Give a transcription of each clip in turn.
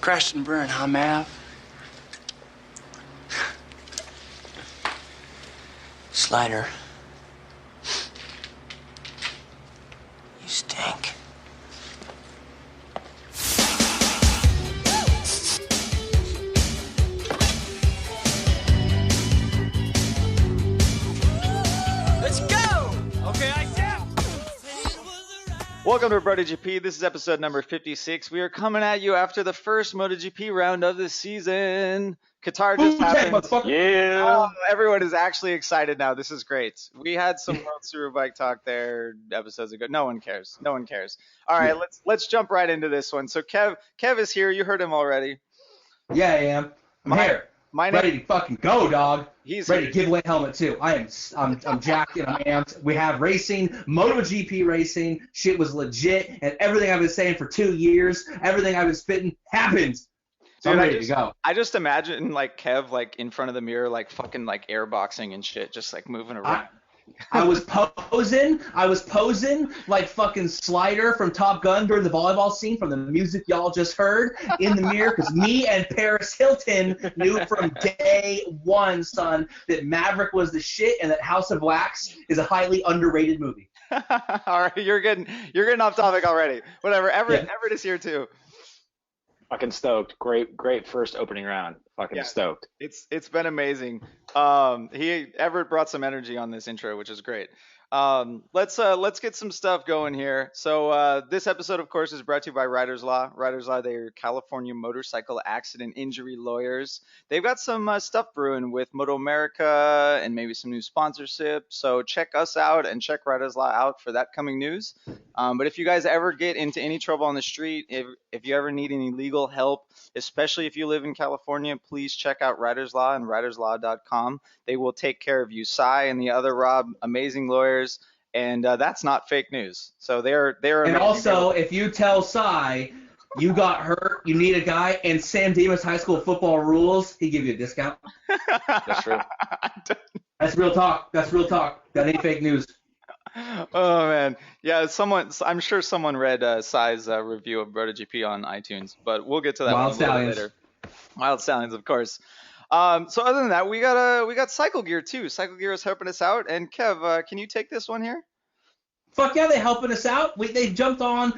Crash and burn, huh, Mav? Slider. You stink. Let's go! Okay, I see. Welcome to BrotoGP. This is episode number 56. We are coming at you after the first MotoGP round of the season. Qatar just happened. Yeah. Oh, everyone is actually excited now. This is great. We had some World Superbike talk there episodes ago. No one cares. No one cares. All right, let's jump right into this one. So Kev is here. You heard him already. Yeah, I am. I'm here. Ready to fucking go, dog. He's ready to give away helmet too. I'm jacked and I'm amped. We have racing, MotoGP racing. Shit was legit, and everything I've been saying for 2 years, everything I've been spitting happened. So Dude, I'm ready to go. I just imagine like Kev like in front of the mirror, like fucking like airboxing and shit, just like moving around. I was posing like fucking Slider from Top Gun during the volleyball scene from the music y'all just heard in the mirror, because me and Paris Hilton knew from day one, son, that Maverick was the shit and that House of Wax is a highly underrated movie. All right, you're getting off topic already. Whatever. Everett is here too. Fucking stoked. Great first opening round. Fucking stoked. It's been amazing. Everett brought some energy on this intro, which is great. Let's get some stuff going here. So this episode, of course, is brought to you by RiderzLaw. RiderzLaw, they're California motorcycle accident injury lawyers. They've got some stuff brewing with Moto America and maybe some new sponsorship. So check us out and check RiderzLaw out for that coming news. But if you guys ever get into any trouble on the street, if you ever need any legal help, especially if you live in California, please check out RiderzLaw and RiderzLaw.com. They will take care of you. Cy and the other Rob, amazing lawyers, and that's not fake news. So they're And also, if you tell Cy you got hurt, you need a guy, and Sam Demas High School football rules, he give you a discount. That's true. That's real talk. That ain't fake news. Oh man, yeah. I'm sure someone read Cy's review of BrotoGP on iTunes, but we'll get to that Wild one a little Stallions. later. Wild Stallions, of course. So other than that, we got CycleGear too. CycleGear is helping us out, and Kev, can you take this one here? Fuck yeah, they're helping us out. They jumped on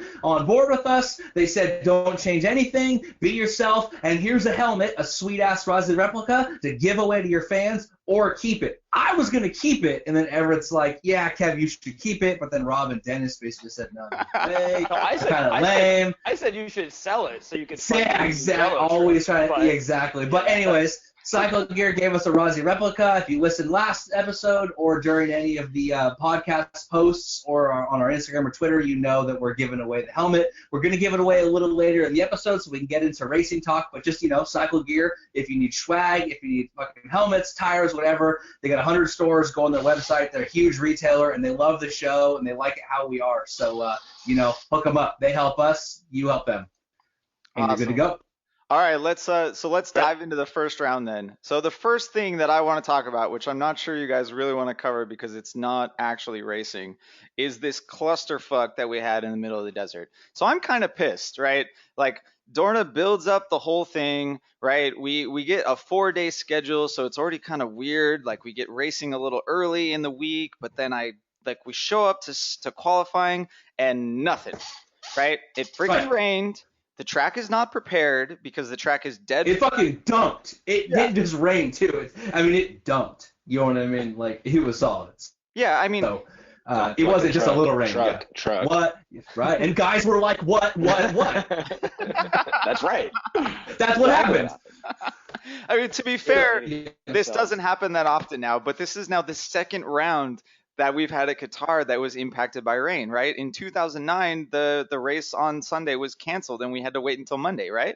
board with us. They said, don't change anything, be yourself, and here's a helmet, a sweet-ass Rossi replica to give away to your fans, or keep it. I was going to keep it, and then Everett's like, yeah, Kev, you should keep it, but then Rob and Dennis basically said, no, kind of lame. I said you should sell it so you could. Yeah, exactly. Always trying to, exactly. But anyways, CycleGear gave us a Rossi replica. If you listened last episode or during any of the podcast posts or on our Instagram or Twitter, you know that we're giving away the helmet. We're going to give it away a little later in the episode so we can get into racing talk. But just, CycleGear, if you need swag, if you need fucking helmets, tires, whatever, they got 100 stores. Go on their website. They're a huge retailer, and they love the show, and they like it how we are. So, hook them up. They help us. You help them. And Awesome. You're good to go. All right, let's dive into the first round then. So the first thing that I want to talk about, which I'm not sure you guys really want to cover because it's not actually racing, is this clusterfuck that we had in the middle of the desert. So I'm kind of pissed, right? Like Dorna builds up the whole thing, right? We get a 4-day schedule, so it's already kind of weird. Like we get racing a little early in the week, but then we show up to qualifying and nothing, right? It freaking rained. The track is not prepared because the track is dead. It fucking dumped. It didn't just rain, too. It dumped. You know what I mean? Like, it was solid. Yeah, I mean... So, it wasn't just a little rain. Truck. What? Right. And guys were like, what? That's right. That's what happened. I mean, to be fair, this doesn't happen that often now, but this is now the second round that we've had at Qatar that was impacted by rain, right? In 2009, the race on Sunday was canceled and we had to wait until Monday, right?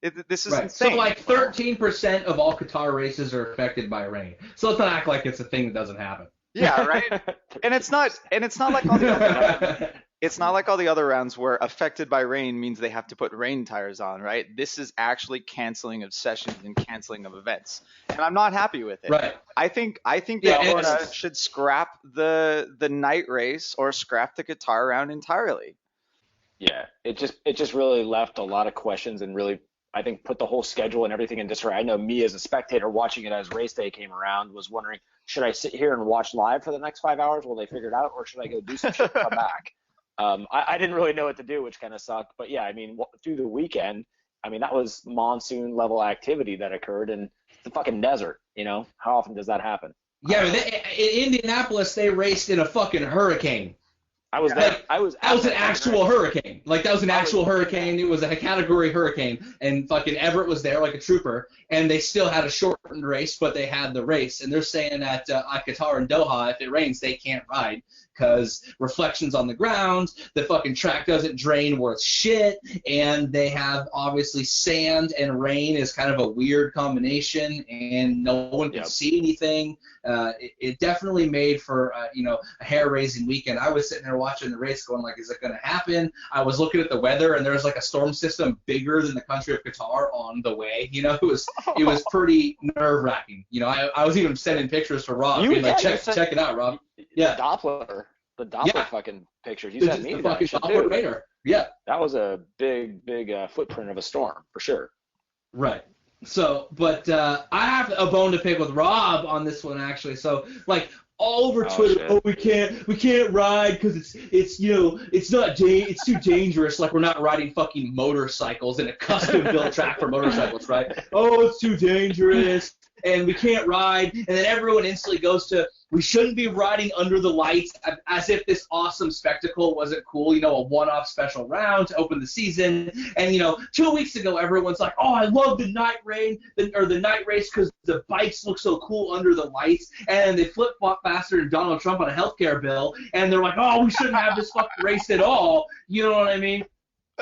This is insane. So like 13% of all Qatar races are affected by rain. So let's not act like it's a thing that doesn't happen. Yeah, right. And it's not like all the other it's not like all the other rounds where affected by rain means they have to put rain tires on, right? This is actually canceling of sessions and canceling of events, and I'm not happy with it. Right. I think that should scrap the night race or scrap the Qatar round entirely. Yeah, it just really left a lot of questions and really I think put the whole schedule and everything in disarray. I know me as a spectator watching it as race day came around was wondering, should I sit here and watch live for the next 5 hours while they figure it out, or should I go do some shit and come back? I didn't really know what to do, which kind of sucked. But yeah, I mean, through the weekend, I mean, that was monsoon level activity that occurred in the fucking desert. You know, how often does that happen? Yeah, in Indianapolis, they raced in a fucking hurricane. I was there. That was an actual hurricane. Like, that was an actual hurricane. It was a category hurricane, and fucking Everett was there like a trooper, and they still had a shortened race, but they had the race. And they're saying that at Qatar and Doha, if it rains, they can't ride because reflections on the ground, the fucking track doesn't drain where it's shit, and they have obviously sand and rain is kind of a weird combination, and no one can see anything. It definitely made for a hair-raising weekend. I was sitting there watching the race going like, is it going to happen? I was looking at the weather, and there's like a storm system bigger than the country of Qatar on the way. You know, it was pretty nerve-wracking. You know, I was even sending pictures to Rob, being like, check it out, Rob. Yeah. The Doppler fucking pictures. You sent me the that fucking shit Doppler too. radar. Yeah. That was a big footprint of a storm for sure. Right. So, but I have a bone to pick with Rob on this one actually. So, like, all over Twitter, we can't ride because it's too dangerous. Like, we're not riding fucking motorcycles in a custom built track for motorcycles, right? Oh, it's too dangerous, and we can't ride. And then everyone instantly goes to, we shouldn't be riding under the lights, as if this awesome spectacle wasn't cool, you know, a one-off special round to open the season. And, you know, 2 weeks ago, everyone's like, oh, I love the night race because the bikes look so cool under the lights. And they flip-flop faster than Donald Trump on a healthcare bill. And they're like, oh, we shouldn't have this fucking race at all. You know what I mean?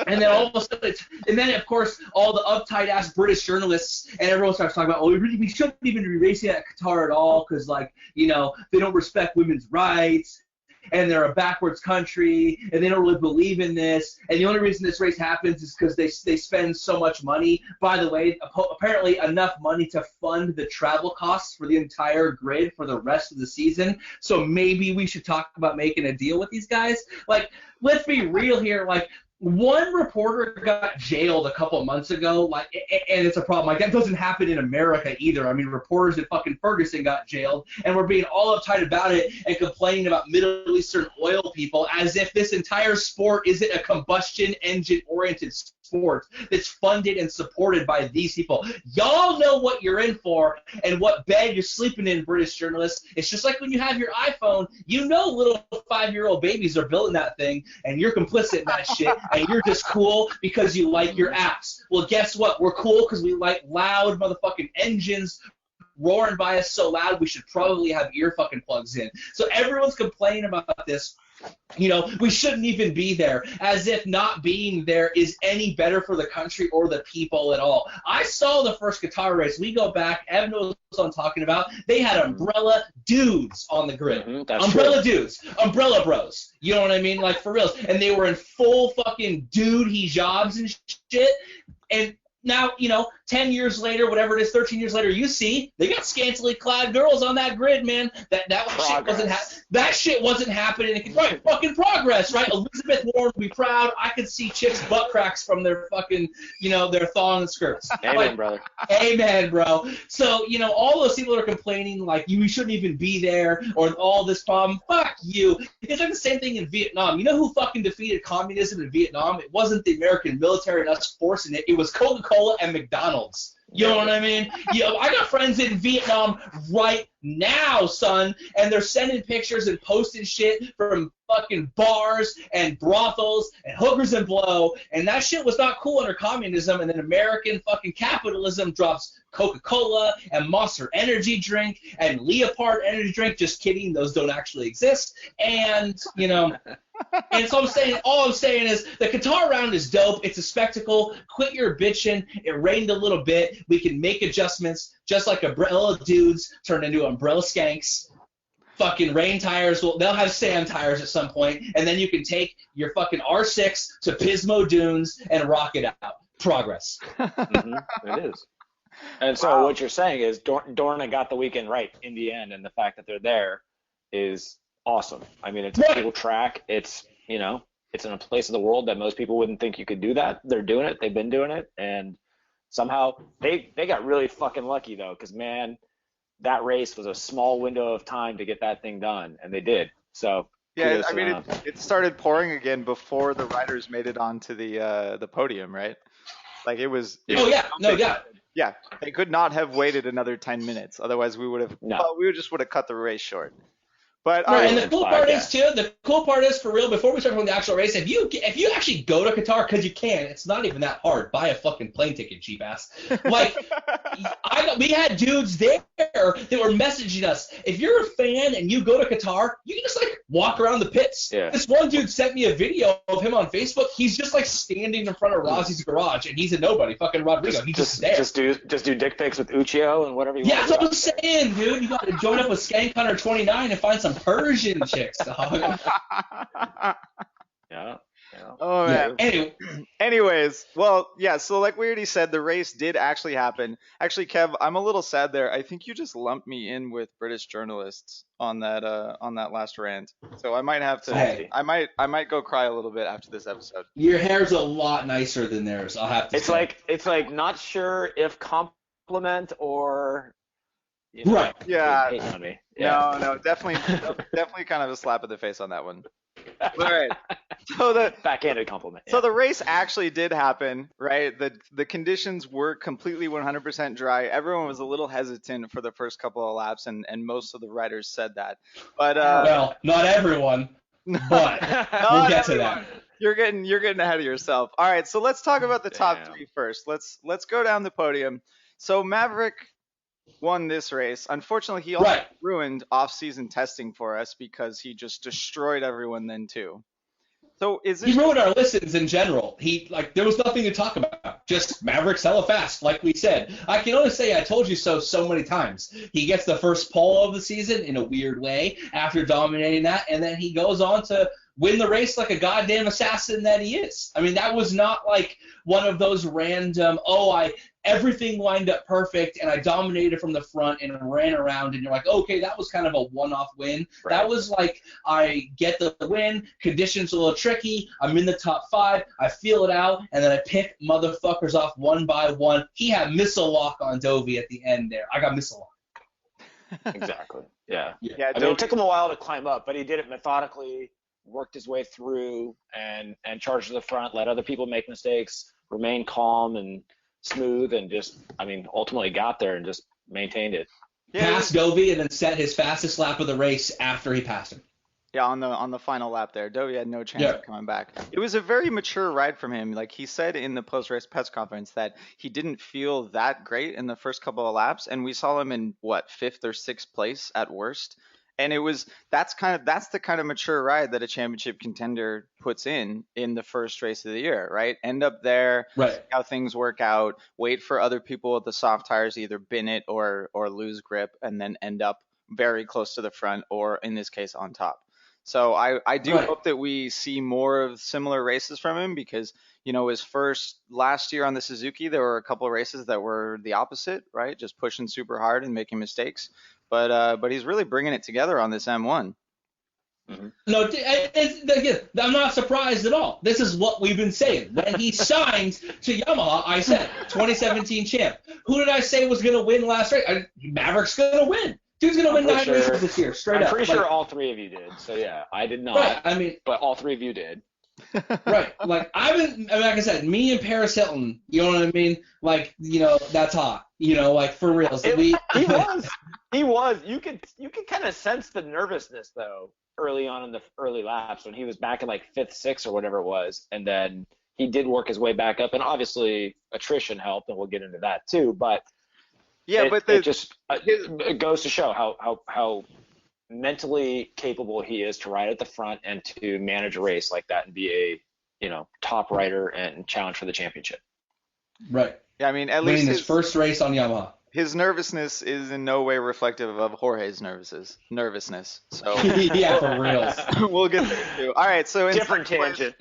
And then all of a sudden, of course, all the uptight-ass British journalists and everyone starts talking about, oh, we shouldn't even be racing at Qatar at all because, like, you know, they don't respect women's rights and they're a backwards country and they don't really believe in this. And the only reason this race happens is because they spend so much money. By the way, apparently enough money to fund the travel costs for the entire grid for the rest of the season. So maybe we should talk about making a deal with these guys. Like, let's be real here. Like, one reporter got jailed a couple of months ago, like, and it's a problem. Like, that doesn't happen in America either. I mean, reporters in fucking Ferguson got jailed, and we're being all uptight about it and complaining about Middle Eastern oil people as if this entire sport isn't a combustion engine-oriented sport that's funded and supported by these people. Y'all know what you're in for and what bed you're sleeping in, British journalists. It's just like when you have your iPhone, you know little 5-year-old babies are building that thing, and you're complicit in that shit, and you're just cool because you like your apps. Well, guess what? We're cool because we like loud motherfucking engines roaring by us so loud we should probably have ear fucking plugs in. So everyone's complaining about this. You know, we shouldn't even be there, as if not being there is any better for the country or the people at all. I saw the first Qatar race. We go back. Evan knows what I'm talking about. They had umbrella dudes on the grid. Umbrella dudes. Umbrella bros. You know what I mean? Like, for reals. And they were in full fucking dude hijabs and shit. And now, you know, 10 years later, whatever it is, 13 years later, you see they got scantily clad girls on that grid, man. That shit wasn't happening. Right, fucking progress, right? Elizabeth Warren would be proud. I could see chicks' butt cracks from their fucking, you know, their thong skirts. Amen, like, brother. Amen, bro. So, you know, all those people are complaining like we shouldn't even be there or all this problem. Fuck you. It's like the same thing in Vietnam. You know who fucking defeated communism in Vietnam? It wasn't the American military and us forcing it. It was Coca-Cola and McDonald's. You know what I mean? I got friends in Vietnam right now, son, and they're sending pictures and posting shit from fucking bars and brothels and hookers and blow, and that shit was not cool under communism, and then American fucking capitalism drops Coca-Cola and Monster energy drink and Leopard energy drink. Just kidding, those don't actually exist. And, you know, and so all I'm saying is the Qatar round is dope. It's a spectacle. Quit your bitching. It rained a little bit. We can make adjustments, just like umbrella dudes turned into umbrella skanks. Fucking rain tires, they'll have sand tires at some point, and then you can take your fucking R6 to Pismo Dunes and rock it out. Progress. It is. And so what you're saying is Dorna got the weekend right in the end, and the fact that they're there is awesome. I mean, it's a cool track. It's, you know, it's in a place of the world that most people wouldn't think you could do that. They're doing it. They've been doing it, and somehow they got really fucking lucky though, because man, that race was a small window of time to get that thing done, and they did. So Yeah, I mean, it started pouring again before the riders made it onto the podium, right? Like it was. Yeah, they could not have waited another 10 minutes. Otherwise, we would have. No. Well, we just would have cut the race short. But Right, and the cool part is too. The cool part is, for real, before we start from the actual race, if you actually go to Qatar, because you can, it's not even that hard. Buy a fucking plane ticket, cheap ass. Like, we had dudes there that were messaging us. If you're a fan and you go to Qatar, you can just like walk around the pits. Yeah. This one dude sent me a video of him on Facebook. He's just like standing in front of Rossi's garage, and he's a nobody, fucking Rodrigo. He's just there. Just do dick pics with Uchiho and whatever you want. Yeah, that's what I'm saying, dude. You got to join up with Skank Hunter 29 and find some Persian chicks, dog. Yeah. Oh man. Yeah. Anyways, well, yeah. So like we already said, the race did actually happen. Actually, Kev, I'm a little sad there. I think you just lumped me in with British journalists on that last rant. So I might have to. Hey. I might go cry a little bit after this episode. Your hair's a lot nicer than theirs. I'll have to. It's like not sure if compliment or. You know, right. Yeah. hating on me. Yeah. No, definitely kind of a slap in the face on that one. All right. So the backhanded compliment. So the race actually did happen, right? The conditions were completely 100% dry. Everyone was a little hesitant for the first couple of laps, and most of the riders said that. But well, not everyone, but we'll get to that. You're getting ahead of yourself. All right, so let's talk about the top three first. Let's go down the podium. So Maverick won this race. Unfortunately, he also ruined off-season testing for us because he just destroyed everyone then too. So he ruined our listens in general. There was nothing to talk about. Just Maverick's hella fast, like we said. I can only say I told you so many times. He gets the first pole of the season in a weird way after dominating that, and then he goes on to win the race like a goddamn assassin that he is. I mean, that was not like one of those random, everything lined up perfect and I dominated from the front and ran around and you're like, okay, that was kind of a one-off win. Right. That was like, I get the win, conditions a little tricky, I'm in the top 5, I feel it out, and then I pick motherfuckers off one by one. He had missile lock on Dovey at the end there. I got missile lock. Exactly. Yeah. I mean, it took him a while to climb up, but he did it methodically, worked his way through and charged to the front, let other people make mistakes, remain calm and smooth, and just, I mean, ultimately got there and just maintained it. Passed Dovey and then set his fastest lap of the race after he passed him. Yeah, on the final lap there, Dovey had no chance of coming back. It was a very mature ride from him. Like he said in the post-race press conference that he didn't feel that great in the first couple of laps, and we saw him in 5th or 6th place at worst. And that's the kind of mature ride that a championship contender puts in the first race of the year, right? End up there, see how things work out, wait for other people with the soft tires either bin it or lose grip, and then end up very close to the front, or in this case on top. So I do hope that we see more of similar races from him, because his first last year on the Suzuki, there were a couple of races that were the opposite, right? Just pushing super hard and making mistakes. But he's really bringing it together on this M1. Mm-hmm. No, again, I'm not surprised at all. This is what we've been saying. When he signed to Yamaha, I said 2017 champ. Who did I say was going to win last race? Maverick's going to win. Dude's going to win 9 races this year, straight up. I'm pretty sure all 3 of you did. So, yeah, I did not. Right, I mean, but all 3 of you did. Right. Like, like I said, me and Paris Hilton, you know what I mean? Like, that's hot. Like, for real. So He was. You could kind of sense the nervousness, though, early on in the early laps when he was back in, 5th, 6th, or whatever it was. And then he did work his way back up. And obviously, attrition helped, and we'll get into that, too. But it goes to show how mentally capable he is to ride at the front and to manage a race like that and be a top rider and challenge for the championship. Right. Yeah, I mean, at least his first race on Yamaha. His nervousness is in no way reflective of Jorge's nervousness. So yeah, for real. We'll get there too. All right, so in different tangent.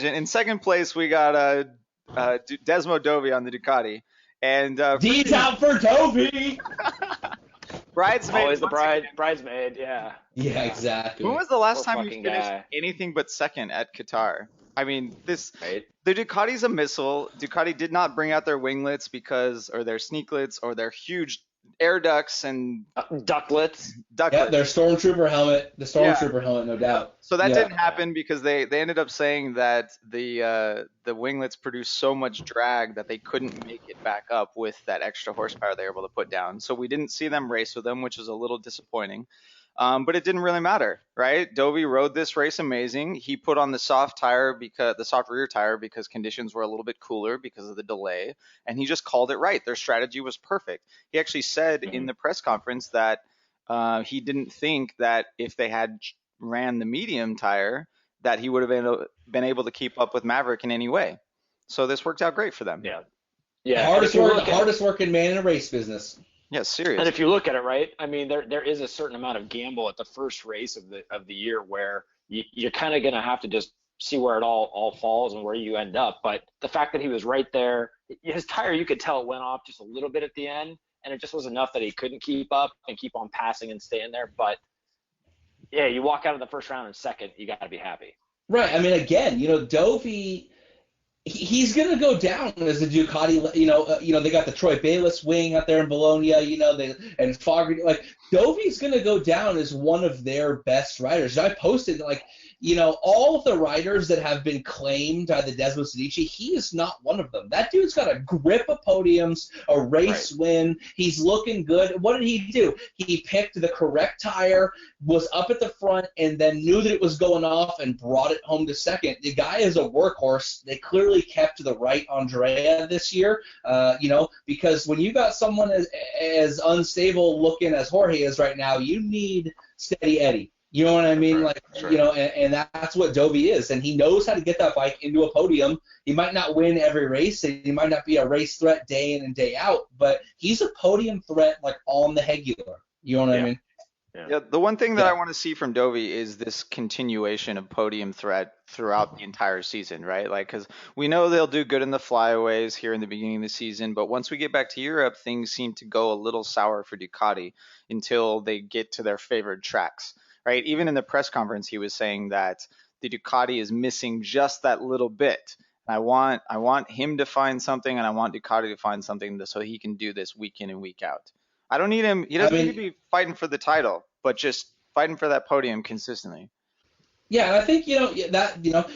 In second place, we got Desmo Dovey on the Ducati, and D's out for Dovey. Bridesmaid. Always the bridesmaid. Yeah. Yeah, exactly. When was the last time you finished anything but second at Qatar? I mean, Right. the Ducati's a missile. Ducati did not bring out their winglets or their sneaklets, or their huge air ducts and Ducklets. Yeah, ductlets. their stormtrooper helmet, Yeah. no doubt. So that Yeah. didn't happen because they ended up saying that the winglets produced so much drag that they couldn't make it back up with that extra horsepower they were able to put down. So we didn't see them race with them, which was a little disappointing. But it didn't really matter, right? Dovi rode this race amazing. He put on the soft rear tire because conditions were a little bit cooler because of the delay, and he just called it right. Their strategy was perfect. He actually said in the press conference that he didn't think that if they had ran the medium tire, that he would have been able to keep up with Maverick in any way. So this worked out great for them. Yeah. Yeah. Hardest working man in the race business. Yeah, serious. And if you look at it, right, I mean, there is a certain amount of gamble at the first race of the year where you're kind of going to have to just see where it all falls and where you end up. But the fact that he was right there, his tire, you could tell it went off just a little bit at the end, and it just was enough that he couldn't keep up and keep on passing and staying there. But yeah, you walk out of the first round in second, you got to be happy. Right. I mean, again, Dovi, he's going to go down as a Ducati. They got the Troy Bayliss wing out there in Bologna. And Fogger. Like, Dovi's going to go down as one of their best riders. I posted all of the riders that have been claimed by the Desmond Sedici, he is not one of them. That dude's got a grip of podiums, a race win. He's looking good. What did he do? He picked the correct tire, was up at the front, and then knew that it was going off and brought it home to second. The guy is a workhorse. They clearly kept the right Andrea this year, because when you got someone as unstable looking as Jorge is right now, you need steady Eddie. You know what I mean? And that's what Dovi is. And he knows how to get that bike into a podium. He might not win every race, and he might not be a race threat day in and day out, but he's a podium threat, on the regular. You know what I mean? Yeah, the one thing that I want to see from Dovi is this continuation of podium threat throughout the entire season, right? Because we know they'll do good in the flyaways here in the beginning of the season, but once we get back to Europe, things seem to go a little sour for Ducati until they get to their favored tracks. Right, even in the press conference, he was saying that the Ducati is missing just that little bit. I want him to find something, and I want Ducati to find something so he can do this week in and week out. I don't need him. He doesn't need to be fighting for the title, but just fighting for that podium consistently. Yeah, and I think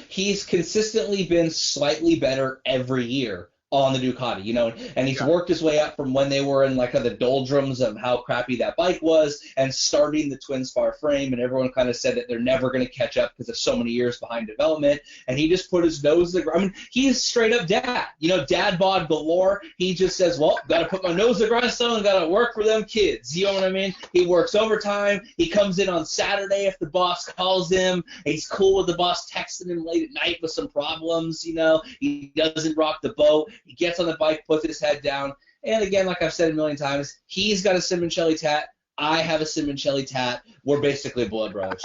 he's consistently been slightly better every year on the Ducati, and he's worked his way up from when they were in the doldrums of how crappy that bike was and starting the twin spar frame, and everyone kind of said that they're never going to catch up because of so many years behind development, and he just put his nose to the ground. I mean, he's straight up dad, dad bod galore. He just says, well, got to put my nose to the grindstone, got to work for them kids. You know what I mean? He works overtime. He comes in on Saturday if the boss calls him. He's cool with the boss texting him late at night with some problems. He doesn't rock the boat. He gets on the bike, puts his head down, and again, like I've said a million times, he's got a Simoncelli tat. I have a Simoncelli tat. We're basically blood brothers.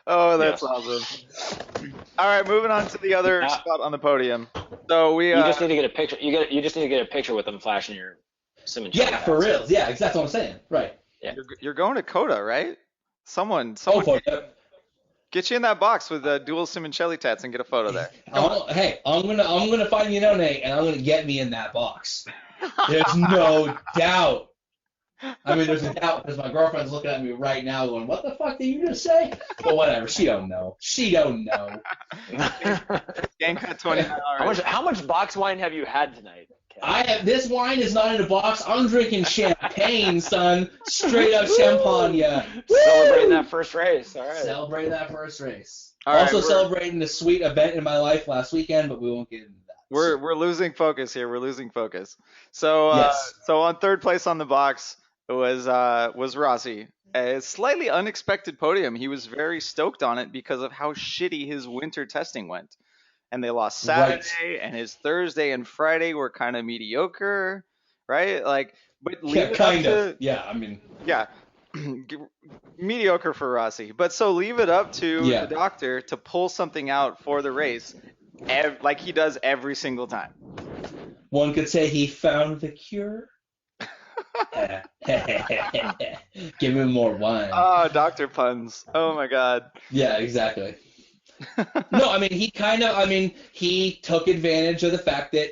Oh, that's awesome. All right, moving on to the other spot on the podium. So you just need to get a picture. You just need to get a picture with them flashing your Simoncelli. Yeah, for real. Yeah, exactly what I'm saying. Right. Yeah. You're going to Coda, right? Someone. Get you in that box with dual Simoncelli tats and get a photo there. Hey, I'm gonna find Iannone and I'm gonna get me in that box. There's no doubt. I mean, there's a doubt because my girlfriend's looking at me right now going, "What the fuck did you just say?" But whatever, she don't know. Gang cut 29 How much box wine have you had tonight? This wine is not in a box. I'm drinking champagne, son. Straight up champagne. Celebrating that first race. All right. Celebrating that first race. All right, celebrating the sweet event in my life last weekend, but we won't get into that. We're losing focus here. We're losing focus. So so on third place on the box was Rossi. A slightly unexpected podium. He was very stoked on it because of how shitty his winter testing went. And they lost Saturday, and his Thursday and Friday were kind of mediocre, right? But mediocre for Rossi. But so leave it up to the doctor to pull something out for the race, like he does every single time. One could say he found the cure. Give him more wine. Oh, doctor puns. Oh my God. Yeah, exactly. No, I mean, he took advantage of the fact that,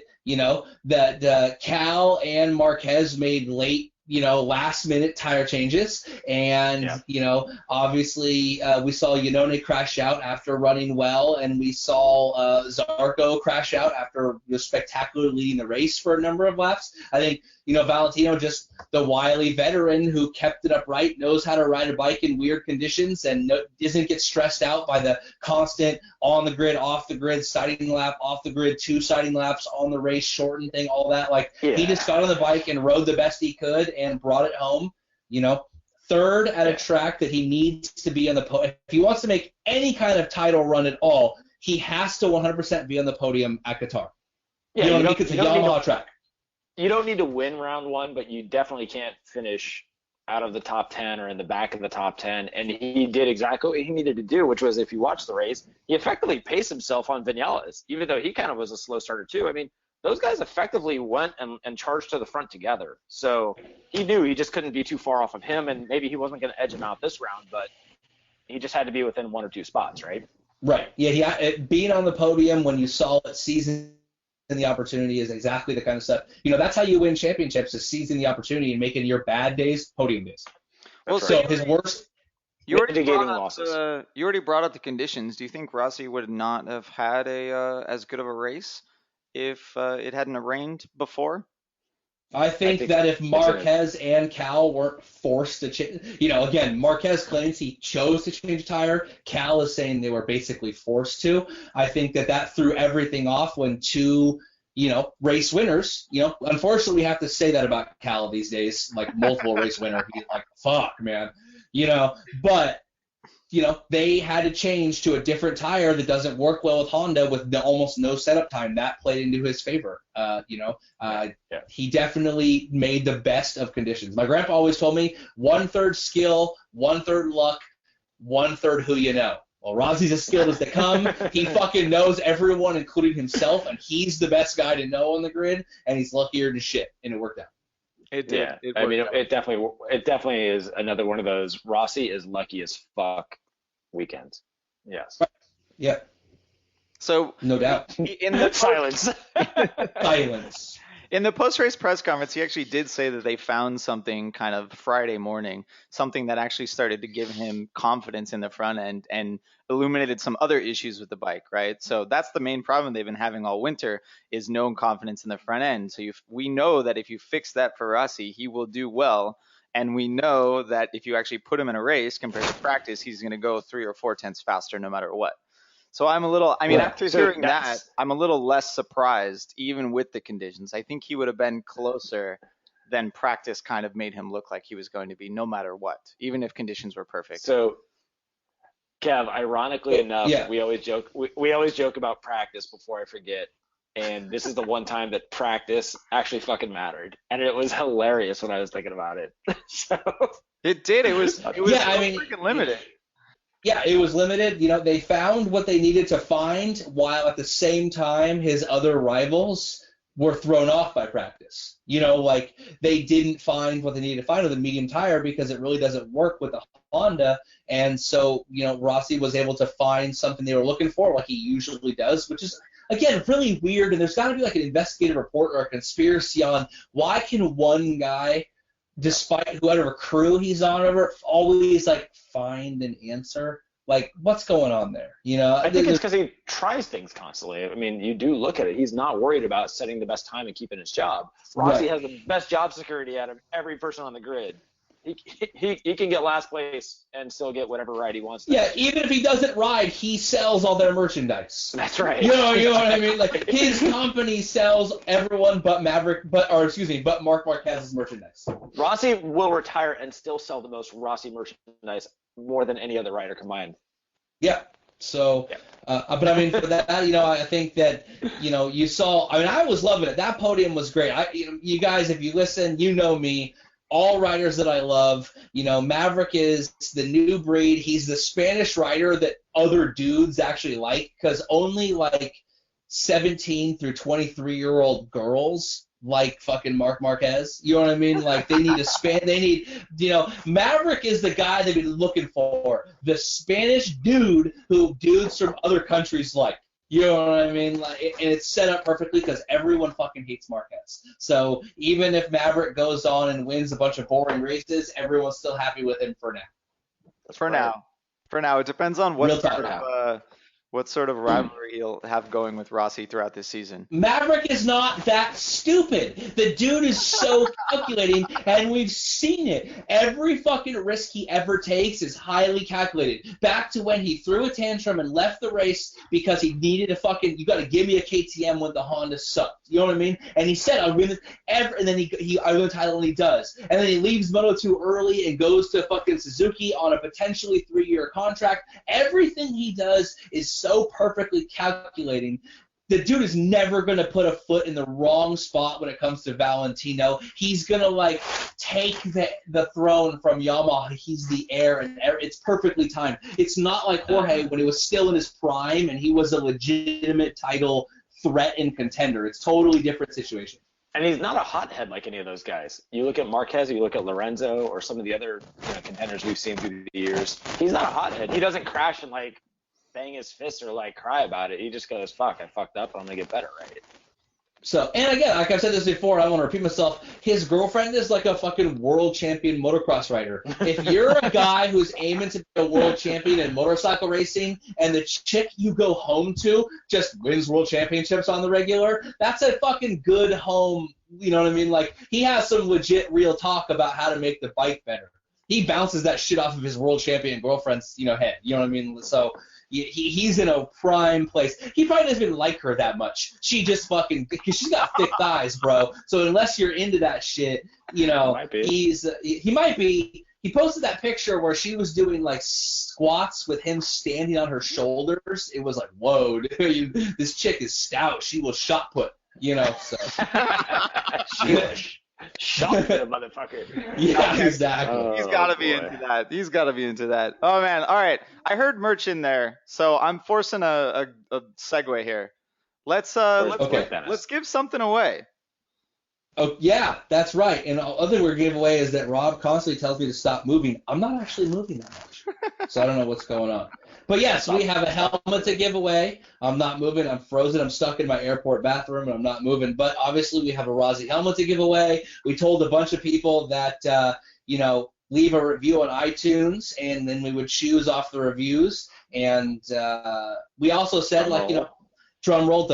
that Cal and Marquez made late, last minute tire changes. And, obviously we saw Iannone crash out after running well, and we saw Zarco crash out after spectacularly leading the race for a number of laps. I think, Valentino, just the wily veteran who kept it upright, knows how to ride a bike in weird conditions, and doesn't get stressed out by the constant on the grid, off the grid, siding lap, off the grid, 2 siding laps, on the race, shortened thing, all that. He just got on the bike and rode the best he could and brought it home. Third at a track that he needs to be on the podium. If he wants to make any kind of title run at all, he has to 100% be on the podium at Qatar. Yeah, because it's a Yamaha track. You don't need to win round 1, but you definitely can't finish out of the top 10 or in the back of the top 10. And he did exactly what he needed to do, which was, if you watch the race, he effectively paced himself on Vinales, even though he kind of was a slow starter too. I mean, those guys effectively went and charged to the front together. So he knew he just couldn't be too far off of him, and maybe he wasn't going to edge him out this round, but he just had to be within 1 or 2 spots, right? Right. Yeah, being on the podium when you saw it, seizing the opportunity is exactly the kind of stuff. That's how you win championships, is seizing the opportunity and making your bad days podium days. Well, so his worst. You already brought up the conditions. Do you think Rossi would not have had as good of a race if it hadn't rained before? I think that if Marquez and Cal weren't forced to change, again, Marquez claims he chose to change a tire. Cal is saying they were basically forced to. I think that threw everything off when 2, race winners, unfortunately we have to say that about Cal these days, multiple race winner. He's fuck, man, but they had to change to a different tire that doesn't work well with Honda with almost no setup time. That played into his favor. He definitely made the best of conditions. My grandpa always told me 1/3 skill, 1/3 luck, 1/3 who you know. Well, Rossi's as skilled as they come. He fucking knows everyone, including himself, and he's the best guy to know on the grid, and he's luckier than shit, and it worked out. It did. Yeah, it definitely is another one of those Rossi is lucky as fuck weekends. Yes. Yeah. So no doubt. In the silence. Silence. In the post-race press conference, he actually did say that they found something kind of Friday morning, something that actually started to give him confidence in the front end and illuminated some other issues with the bike, right? So that's the main problem they've been having all winter, is no confidence in the front end. So we know that if you fix that for Rossi, he will do well. And we know that if you actually put him in a race compared to practice, he's going to go 3 or 4 tenths faster no matter what. So after hearing that, I'm a little less surprised, even with the conditions. I think he would have been closer than practice kind of made him look like he was going to be, no matter what, even if conditions were perfect. So, Kev, ironically enough, we always joke about practice before I forget. And this is the one time that practice actually fucking mattered. And it was hilarious when I was thinking about it. So it did. It was freaking limited. Yeah, it was limited. They found what they needed to find, while at the same time his other rivals were thrown off by practice. They didn't find what they needed to find with a medium tire because it really doesn't work with the Honda. And so, Rossi was able to find something they were looking for, like he usually does, which is, again, really weird. And there's got to be an investigative report or a conspiracy on why can one guy, despite whatever crew he's on, always find an answer. What's going on there? I think it's because he tries things constantly. I mean, you do look at it. He's not worried about setting the best time and keeping his job. Rossi has the best job security out of every person on the grid. He can get last place and still get whatever ride he wants. Yeah, even if he doesn't ride, he sells all their merchandise. That's right. You know what I mean? His company sells everyone but Mark Marquez's merchandise. Rossi will retire and still sell the most Rossi merchandise more than any other rider combined. Yeah. So, but for that, I think that, you saw. I was loving it. That podium was great. You guys, if you listen, me. All riders that I love, Maverick is the new breed. He's the Spanish rider that other dudes actually like, because only 17 through 23-year-old girls like fucking Marc Marquez. You know what I mean? Like they need Maverick is the guy they've been looking for. The Spanish dude who dudes from other countries like. You know what I mean? Like, and it's set up perfectly because everyone fucking hates Marquez. So even if Maverick goes on and wins a bunch of boring races, everyone's still happy with him for now. For now, it depends on Real talk. what sort of rivalry he'll have going with Rossi throughout this season. Maverick is not that stupid. The dude is so calculating, and we've seen it. Every fucking risk he ever takes is highly calculated. Back to when he threw a tantrum and left the race because he needed you got to give me a KTM when the Honda sucked. You know what I mean? And he said, I'll win this ever, and then I win the title, and he does. And then he leaves Moto2 early and goes to fucking Suzuki on a potentially 3-year contract. Everything he does is so perfectly calculating. The dude is never going to put a foot in the wrong spot when it comes to Valentino. He's going to, take the throne from Yamaha. He's the heir, and it's perfectly timed. It's not like Jorge when he was still in his prime and he was a legitimate title threat and contender. It's totally different situation. And he's not a hothead like any of those guys. You look at Marquez, or you look at Lorenzo, or some of the other contenders we've seen through the years. He's not a hothead. He doesn't crash and, bang his fist or cry about it. He just goes, fuck, I fucked up, and I'm gonna get better, right? So, and again, like I've said this before, I don't want to repeat myself, his girlfriend is like a fucking world champion motocross rider. If you're a guy who's aiming to be a world champion in motorcycle racing and the chick you go home to just wins world championships on the regular, that's a fucking good home, you know what I mean? He has some legit real talk about how to make the bike better. He bounces that shit off of his world champion girlfriend's, head, you know what I mean? So he's in a prime place. He probably doesn't even like her that much. She just because she's got thick thighs, bro. So unless you're into that shit, he might be. He posted that picture where she was doing squats with him standing on her shoulders. It was like, whoa, dude, this chick is stout. She will shot put, so. She was. Shot the motherfucker. Yeah, exactly. He's got to be into that. He's got to be into that. Oh, man. All right. I heard merch in there, so I'm forcing a segue here. Let's give something away. Oh, yeah, that's right. And the other thing we're giving away is that Rob constantly tells me to stop moving. I'm not actually moving that much, so I don't know what's going on. But yes, we have a helmet to give away. I'm not moving. I'm frozen. I'm stuck in my airport bathroom, and I'm not moving. But obviously, we have a Rossi helmet to give away. We told a bunch of people that, leave a review on iTunes, and then we would choose off the reviews. And we also said, drum roll,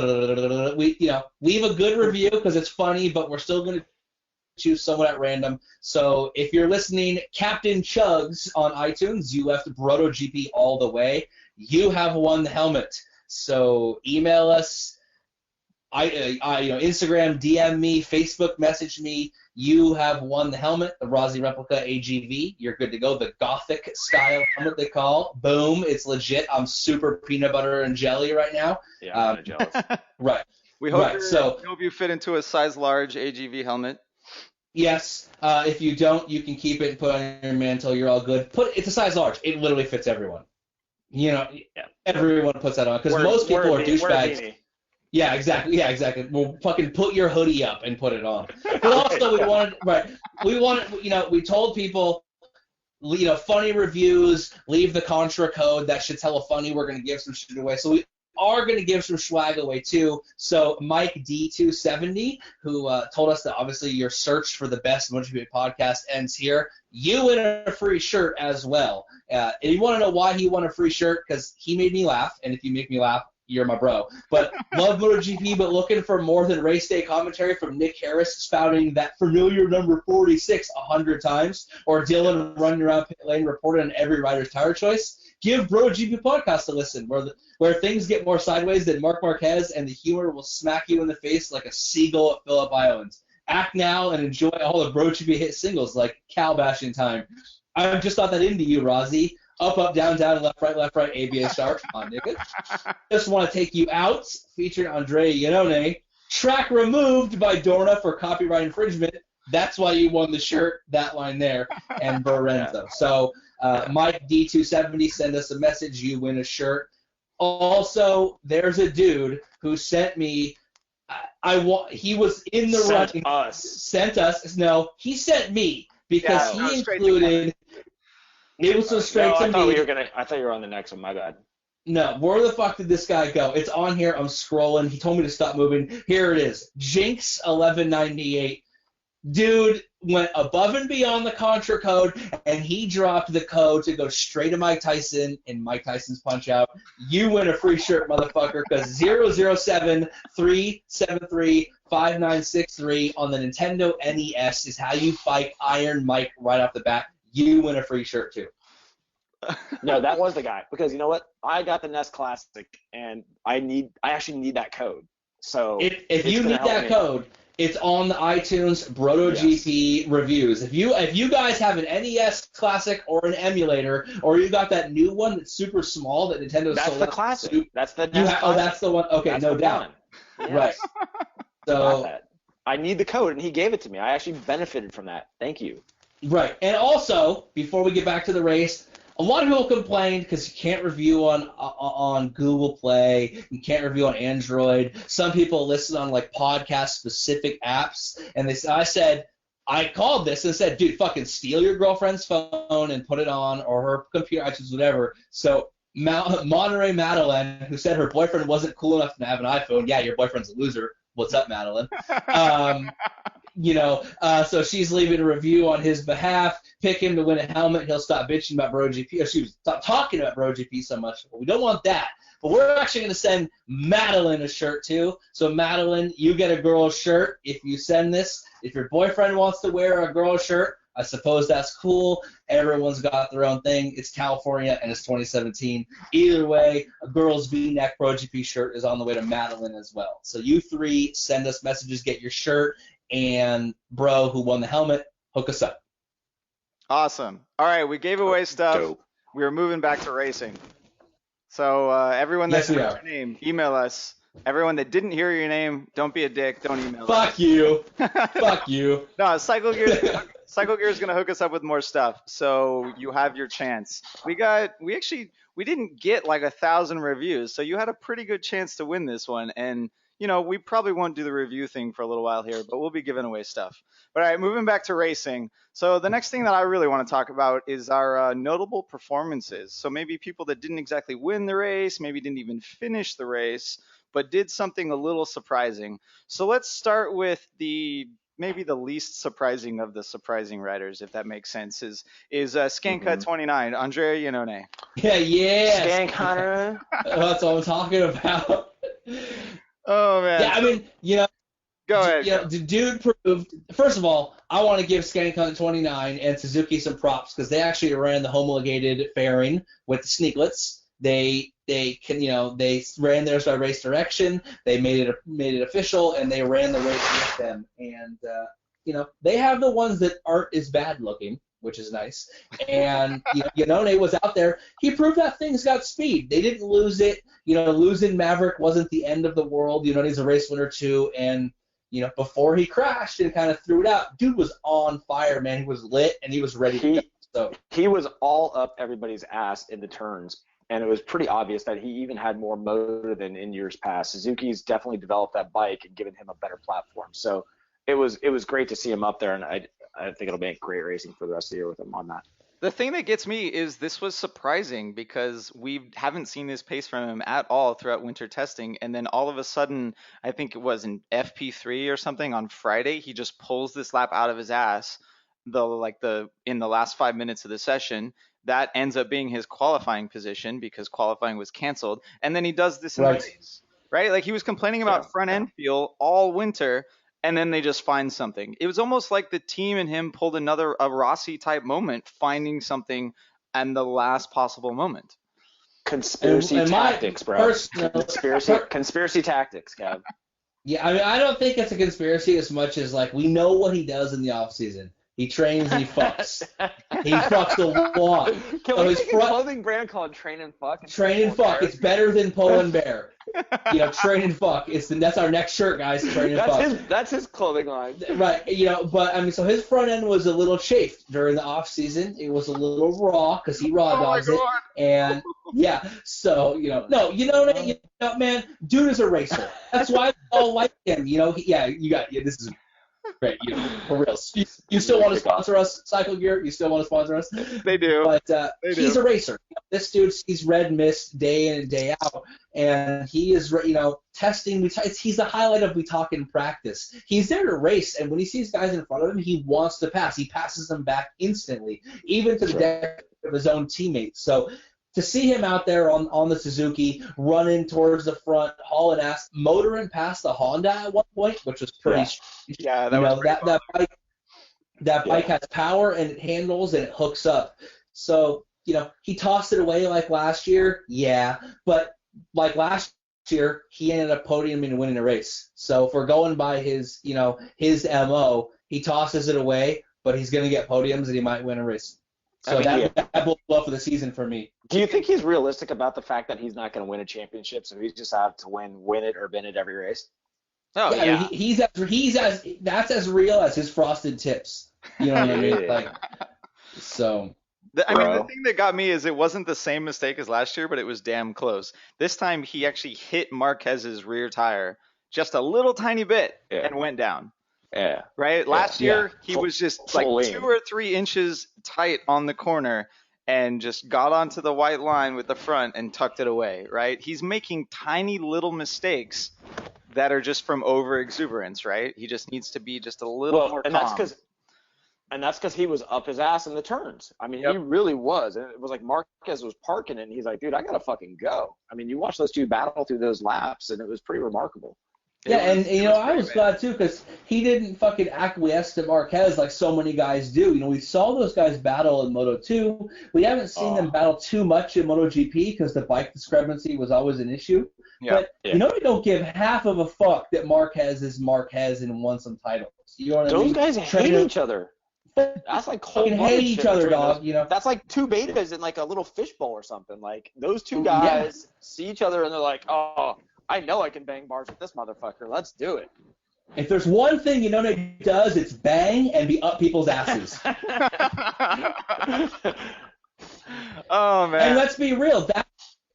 we, leave a good review because it's funny, but we're still going to choose someone at random. So if you're listening, Captain Chugs on iTunes, you left BrotoGP all the way. You have won the helmet. So email us, Instagram, DM me, Facebook message me. You have won the helmet, the Rossi Replica AGV. You're good to go. The Gothic style helmet they call. Boom, it's legit. I'm super peanut butter and jelly right now. Yeah, I'm kind of jealous. Right. We hope you fit into a size large AGV helmet. Yes. If you don't, you can keep it and put it on your mantle. You're all good. It's a size large. It literally fits everyone. Everyone puts that on because most people are douchebags. Yeah, exactly. Well, fucking put your hoodie up and put it on. But also, we told people, funny reviews, leave the contra code. That shit's hella funny. We're going to give some shit away. So we are going to give some swag away, too. So Mike D270, who told us that obviously your search for the best MotoGP podcast ends here. You win a free shirt as well. And you want to know why he won a free shirt? Because he made me laugh. And if you make me laugh, you're my bro. But love MotoGP, but looking for more than race day commentary from Nick Harris spouting that familiar number 46 100 times, or Dylan running around pit lane reporting on every rider's tire choice. Give BrotoGP podcast a listen, where things get more sideways than Marc Marquez, and the humor will smack you in the face like a seagull at Phillip Island. Act now and enjoy all the BrotoGP hit singles like Cow Bashing Time. I'm just not that into you, Rozzy. Up, down, left, right, ABS sharp. Come on, nigga. Just want to take you out, featuring Andrea Iannone. Track removed by Dorna for copyright infringement. That's why you won the shirt, that line there, and Lorenzo. So, Mike D270, send us a message. You win a shirt. Also, there's a dude who sent me, He was in the running. Sent us. No, he sent me because he included. It was so straight to me. I thought you were on the next one. My bad. No, where the fuck did this guy go? It's on here. I'm scrolling. He told me to stop moving. Here it is. Jinx 1198. Dude went above and beyond the contra code, and he dropped the code to go straight to Mike Tyson in Mike Tyson's Punch Out. You win a free shirt, motherfucker, because 007-373-5963 on the Nintendo NES is how you fight Iron Mike right off the bat. You win a free shirt, too. No, that was the guy. Because you know what? I got the NES Classic, and I actually need that code. So if you need that code, it's on the iTunes BrotoGP reviews. If you guys have an NES Classic or an emulator, or you got that new one that's super small that Nintendo's that's the classic. That's the NES Classic. Oh, that's the one. Okay, that's no doubt. Yes. Right. So I need the code, and he gave it to me. I actually benefited from that. Thank you. Right, and also before we get back to the race, a lot of people complained because you can't review on Google Play, you can't review on Android. Some people listen on like podcast-specific apps, and I called this and said, dude, fucking steal your girlfriend's phone and put it on, or her computer, iTunes, whatever. So Monterey Madeline, who said her boyfriend wasn't cool enough to have an iPhone, yeah, your boyfriend's a loser. What's up, Madeline? So she's leaving a review on his behalf. Pick him to win a helmet. He'll stop bitching about BrotoGP. Or she stop talking about BrotoGP so much. But we don't want that. But we're actually going to send Madeline a shirt too. So Madeline, you get a girl's shirt if you send this. If your boyfriend wants to wear a girl's shirt, I suppose that's cool. Everyone's got their own thing. It's California and it's 2017. Either way, a girl's V-neck BrotoGP shirt is on the way to Madeline as well. So you three send us messages, get your shirt. And Bro, who won the helmet, hook us up. Awesome. All right, we gave away stuff. Dope. We were moving back to racing. So everyone that heard your name, email us. Everyone that didn't hear your name, don't be a dick. Don't email us. Fuck you. Fuck you. No, CycleGear is going to hook us up with more stuff. So you have your chance. We didn't get like 1,000 reviews. So you had a pretty good chance to win this one. And we probably won't do the review thing for a little while here, but we'll be giving away stuff. But all right, moving back to racing. So the next thing that I really want to talk about is our notable performances. So maybe people that didn't exactly win the race, maybe didn't even finish the race, but did something a little surprising. So let's start with maybe the least surprising of the surprising riders, if that makes sense, is Skanka 29, Andrea Iannone. Yeah. Skank Hunter. That's what I'm talking about. Oh, man. Yeah, I mean, Go ahead. The dude proved. First of all, I want to give Skank Hunt 29 and Suzuki some props because they actually ran the homologated fairing with the sneaklets. They ran theirs by race direction. They made it official, and they ran the race with them. And they have the ones that aren't as bad looking, which is nice. And Iannone was out there. He proved that things got speed. They didn't lose it. Losing Maverick wasn't the end of the world. He's a race winner too. And before he crashed and kind of threw it out, dude was on fire, man. He was lit and he was ready to go. So he was all up everybody's ass in the turns. And it was pretty obvious that he even had more motor than in years past. Suzuki's definitely developed that bike and given him a better platform. So it was great to see him up there, and I think it'll make great racing for the rest of the year with him on that. The thing that gets me is this was surprising because we haven't seen this pace from him at all throughout winter testing, and then all of a sudden, I think it was in FP3 or something on Friday, he just pulls this lap out of his ass in the last 5 minutes of the session. That ends up being his qualifying position because qualifying was canceled, and then he does this in the race, right? Like he was complaining about front end feel all winter. And then they just find something. It was almost like the team and him pulled a Rossi type moment, finding something and the last possible moment. Conspiracy tactics, bro. Conspiracy tactics, Kev. Yeah, I mean, I don't think it's a conspiracy as much as like we know what he does in the off season. He trains and he fucks. He fucks a lot. Can we make a clothing brand called Train and Fuck? Train and Fuck. It's better than Pull and Bear. Train and Fuck. That's our next shirt, guys. Train and Fuck. That's his clothing line. Right. But I mean, so his front end was a little chafed during the off season. It was a little raw because he raw dogs it. And yeah, so man, dude is a racer. That's why we all like him. This is great. For real. You still want to sponsor us, CycleGear? You still want to sponsor us? They do. But he's a racer. This dude sees red mist day in and day out, and he is, testing. He's the highlight of we talk in practice. He's there to race, and when he sees guys in front of him, he wants to pass. He passes them back instantly, even to the detriment of his own teammates. So to see him out there on the Suzuki, running towards the front, hauling ass, motoring past the Honda at one point, which was pretty strange. Yeah, that was pretty fun. That bike has power, and it handles, and it hooks up. So, he tossed it away like last year, but like last year, he ended up podiuming and winning a race. So if we're going by his MO, he tosses it away, but he's going to get podiums, and he might win a race. So that will blow for the season for me. Do you think he's realistic about the fact that he's not going to win a championship, so he's just out to win it or bin it every race? Oh yeah. I mean, that's as real as his frosted tips. You know what I mean? The thing that got me is it wasn't the same mistake as last year, but it was damn close. This time he actually hit Marquez's rear tire just a little tiny bit and went down. Yeah. Right? Last year, he was just like 2 or 3 inches tight on the corner and just got onto the white line with the front and tucked it away, right? He's making tiny little mistakes that are just from over exuberance, right? He just needs to be just a little more calm. That's because he was up his ass in the turns. I mean, he really was. And it was like Marquez was parking it, and he's like, dude, I got to fucking go. I mean, you watch those two battle through those laps, and it was pretty remarkable. Yeah, I was glad too because he didn't fucking acquiesce to Marquez like so many guys do. We saw those guys battle in Moto2. We haven't seen them battle too much in MotoGP because the bike discrepancy was always an issue. Yeah. But we don't give half of a fuck that Marquez is Marquez and won some titles. You know what I mean? Those guys hate each other. That's like cold-blooded hate each other, dog. That's like two betas in like a little fishbowl or something. Like those two guys see each other and they're like, oh. I know I can bang bars with this motherfucker. Let's do it. If there's one thing Iannone does, it's bang and be up people's asses. Oh, man. And let's be real.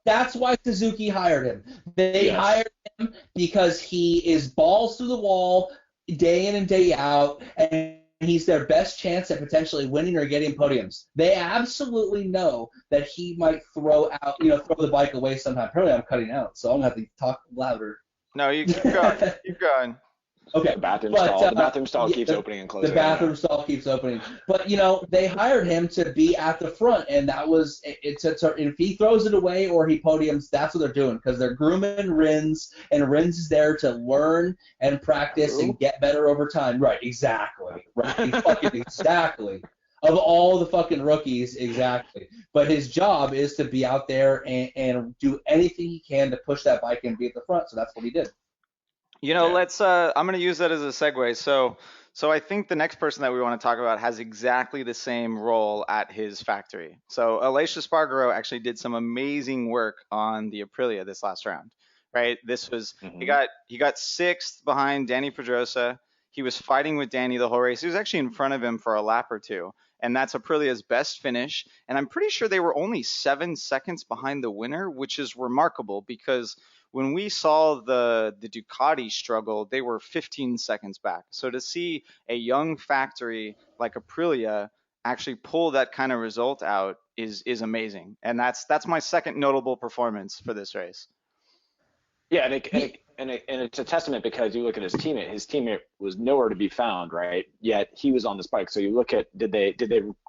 That's why Suzuki hired him. They hired him because he is balls to the wall day in and day out, and he's their best chance at potentially winning or getting podiums. They absolutely know that he might throw the bike away sometime. Apparently I'm cutting out, so I'm going to have to talk louder. No, you keep going. Keep going. Okay. The bathroom stall keeps opening and closing. The bathroom stall keeps opening. But, they hired him to be at the front, and that was if he throws it away or he podiums, that's what they're doing because they're grooming Rins, and Rins is there to learn and practice and get better over time. Right, exactly. Right, fucking exactly. Of all the fucking rookies, exactly. But his job is to be out there and do anything he can to push that bike and be at the front, so that's what he did. Let's I'm going to use that as a segue. So I think the next person that we want to talk about has exactly the same role at his factory. So Aleix Espargaro actually did some amazing work on the Aprilia this last round, right? This was he got 6th behind Danny Pedrosa. He was fighting with Danny the whole race. He was actually in front of him for a lap or two, and that's Aprilia's best finish. And I'm pretty sure they were only 7 seconds behind the winner, which is remarkable because when we saw the Ducati struggle, they were 15 seconds back. So to see a young factory like Aprilia actually pull that kind of result out is amazing. And that's my second notable performance for this race. Yeah, and it's a testament because you look at his teammate was nowhere to be found, right? Yet he was on this bike. So you look at did they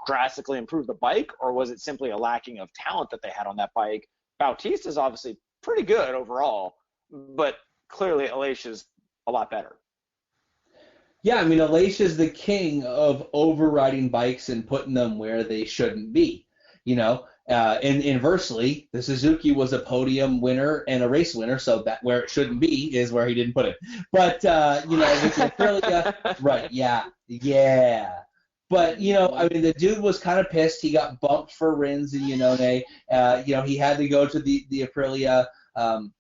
drastically improve the bike, or was it simply a lacking of talent that they had on that bike? Bautista's obviously pretty good overall, but clearly Aleix is a lot better. Yeah, I mean, Aleix is the king of overriding bikes and putting them where they shouldn't be. And inversely, the Suzuki was a podium winner and a race winner, so that where it shouldn't be is where he didn't put it. But with Aprilia, right? Yeah. But, I mean, the dude was kind of pissed. He got bumped for Rins in Iannone. He had to go to the Aprilia.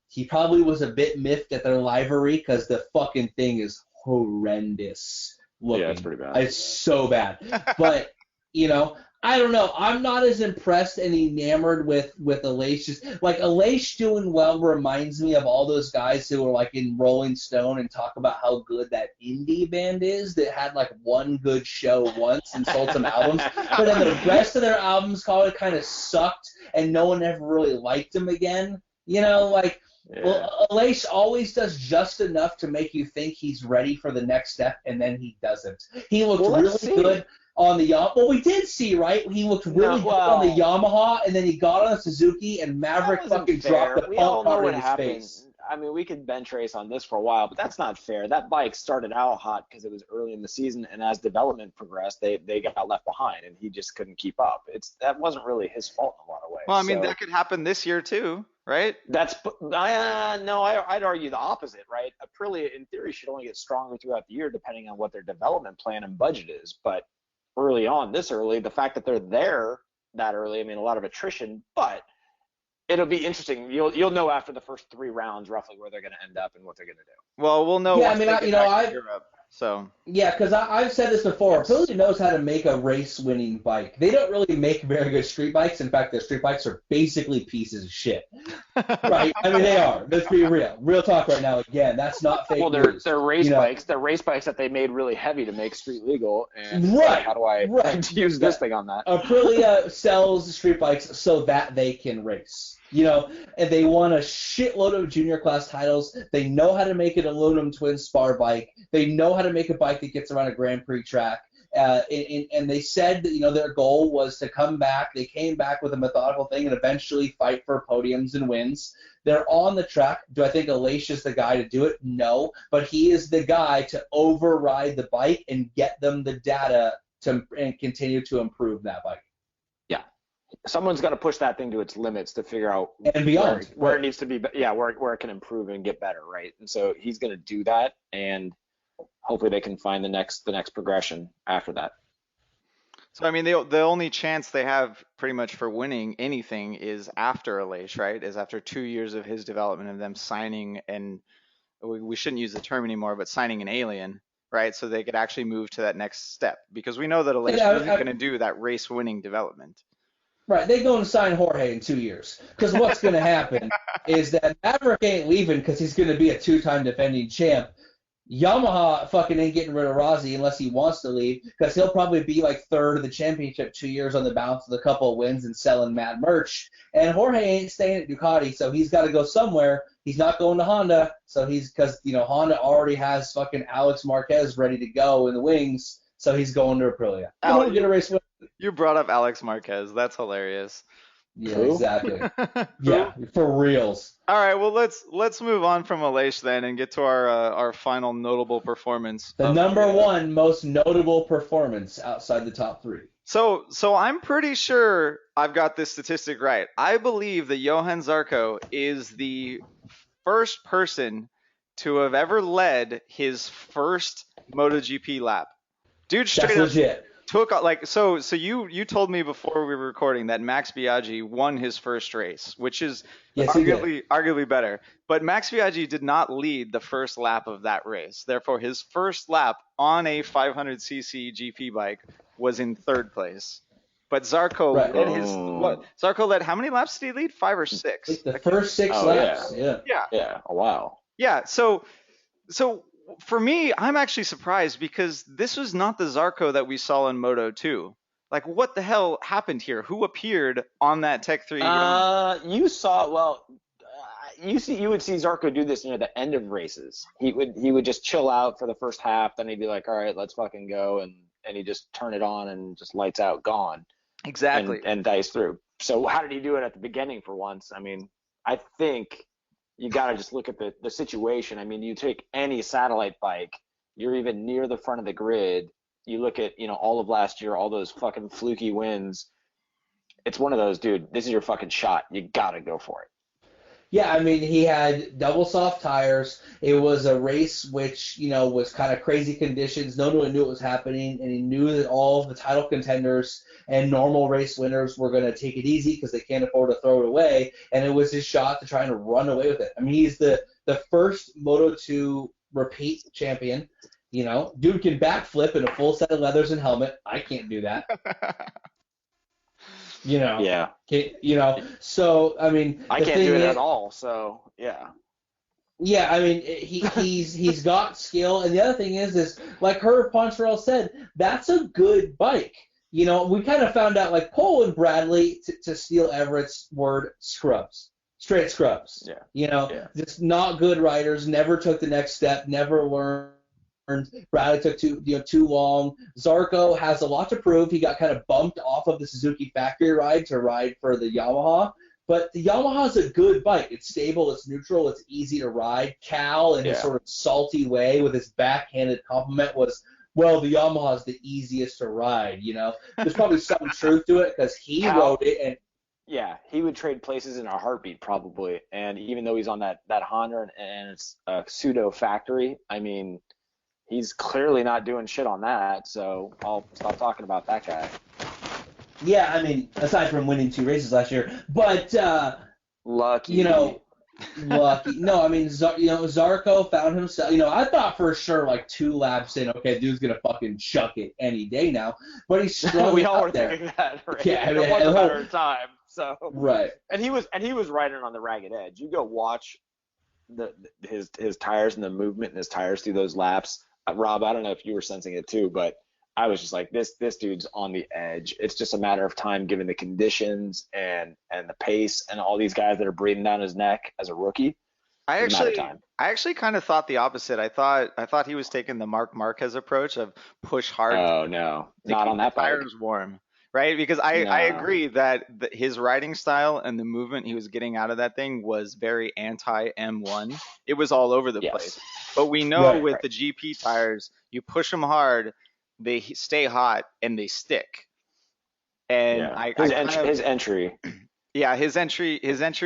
He probably was a bit miffed at their livery because the fucking thing is horrendous looking. Yeah, it's pretty bad. It's so bad. But, I don't know. I'm not as impressed and enamored with Aleix. Just like Aleix doing well reminds me of all those guys who were like in Rolling Stone and talk about how good that indie band is that had like one good show once and sold some albums, but then the rest of their albums kind of sucked and no one ever really liked them again. Well, Aleix always does just enough to make you think he's ready for the next step, and then he doesn't. He looked really good on the Yamaha. Well, we did see, right? He looked really good on the Yamaha, and then he got on a Suzuki, and Maverick fucking dropped the pump card in his face. I mean, we could bench race on this for a while, but that's not fair. That bike started out hot because it was early in the season, and as development progressed, they got left behind, and he just couldn't keep up. That wasn't really his fault in a lot of ways. Well, I mean, that could happen this year too, right? I'd argue the opposite, right? Aprilia, in theory, should only get stronger throughout the year depending on what their development plan and budget is. But early on, this early, the fact that they're there that early, I mean, a lot of attrition, but it'll be interesting. You'll know after the first 3 rounds roughly where they're going to end up and what they're going to do. Well, we'll know. Yeah, I mean, Europe. So yeah, because I've said this before. Aprilia knows how to make a race-winning bike. They don't really make very good street bikes. In fact, their street bikes are basically pieces of shit. Right? I mean, they are. Let's be real. Real talk right now. Again, that's not fake news. They're race bikes. They're race bikes that they made really heavy to make street legal. And right. How do I use this thing on that? Aprilia sells street bikes so that they can race. And they won a shitload of junior class titles. They know how to make an aluminum twin spar bike. They know how to make a bike that gets around a Grand Prix track. And they said that, their goal was to come back. They came back with a methodical thing and eventually fight for podiums and wins. They're on the track. Do I think Aleix is the guy to do it? No. But he is the guy to override the bike and get them the data and continue to improve that bike. Someone's got to push that thing to its limits to figure out and beyond where it needs to be. Yeah, where it can improve and get better, right? And so he's going to do that, and hopefully they can find the next progression after that. So I mean, the only chance they have pretty much for winning anything is after Aleix, right? Is after 2 years of his development and them signing, and we shouldn't use the term anymore, but signing an alien, right? So they could actually move to that next step, because we know that Aleix isn't going to do that race-winning development. Right, they go and sign Jorge in 2 years. Because what's going to happen is that Maverick ain't leaving because he's going to be a 2-time defending champ. Yamaha fucking ain't getting rid of Rossi unless he wants to leave, because he'll probably be like 3rd of the championship 2 years on the bounce with a couple of wins and selling mad merch. And Jorge ain't staying at Ducati, so he's got to go somewhere. He's not going to Honda, so because Honda already has fucking Alex Marquez ready to go in the wings, so he's going to Aprilia. Get a race win. You brought up Alex Marquez. That's hilarious. Yeah, exactly. Yeah, for reals. All right, well let's move on from Aleix then and get to our final notable performance. The number 1 most notable performance outside the top 3. So I'm pretty sure I've got this statistic right. I believe that Johan Zarco is the first person to have ever led his first MotoGP lap. Dude, straight That's legit. Took so you told me before we were recording that Max Biaggi won his first race, which is arguably better. But Max Biaggi did not lead the first lap of that race. Therefore, his first lap on a 500cc GP bike was in 3rd place. But Zarco Zarco led how many laps did he lead? 5 or 6? The first 6 laps. Yeah. Oh wow. Yeah. So for me, I'm actually surprised, because this was not the Zarco that we saw in Moto2. Like, what the hell happened here? Who appeared on that Tech 3? You would see Zarco do this near the end of races. He would just chill out for the first half, then he'd be like, all right, let's fucking go, and he'd just turn it on and just lights out, gone. Exactly. And dice through. So how did he do it at the beginning for once? I mean, I think you got to just look at the situation. I mean, you take any satellite bike, you're even near the front of the grid. You look at, all of last year, all those fucking fluky wins. It's one of those, dude, this is your fucking shot. You got to go for it. Yeah, I mean, he had double soft tires. It was a race which, was kind of crazy conditions. No one knew what was happening, and he knew that all of the title contenders and normal race winners were going to take it easy because they can't afford to throw it away, and it was his shot to try and run away with it. I mean, he's the first Moto2 repeat champion. Dude can backflip in a full set of leathers and helmet. I can't do that. Yeah. So I mean, I can't do it at all. So yeah. Yeah, I mean, he's got skill, and the other thing is like Herb Poncherel said, that's a good bike. We kind of found out like Cole and Bradley, to steal Everett's word, scrubs, straight scrubs. Yeah. Just not good riders, never took the next step, never learned. Bradley took too long. Zarco has a lot to prove. He got kind of bumped off of the Suzuki factory ride to ride for the Yamaha. But the Yamaha's a good bike. It's stable, it's neutral, it's easy to ride. Cal, in his sort of salty way with his backhanded compliment, was, well, the Yamaha's the easiest to ride, There's probably some truth to it because he rode it. And yeah, he would trade places in a heartbeat probably. And even though he's on that Honda and it's a pseudo factory, I mean, he's clearly not doing shit on that, so I'll stop talking about that guy. Yeah, I mean, aside from winning 2 races last year, but lucky. Lucky. No, I mean, Zarco found himself. I thought for sure like 2 laps in, okay, dude's gonna fucking chuck it any day now. But he's struggling. We all were there. thinking that, right? Yeah, I mean, it was a matter of time. So right. And he was riding on the ragged edge. You go watch his tires and the movement in his tires through those laps. Rob, I don't know if you were sensing it too, but I was just like, this dude's on the edge. It's just a matter of time given the conditions and the pace and all these guys that are breathing down his neck as a rookie. I actually kind of thought the opposite. I thought he was taking the Marc Marquez approach of push hard. Oh no, not on that bike. Tires warm, right? Because I agree that his riding style and the movement he was getting out of that thing was very anti M1. It was all over the place. But we know with the GP tires, you push them hard, they stay hot and they stick. And his entry. Yeah, his entry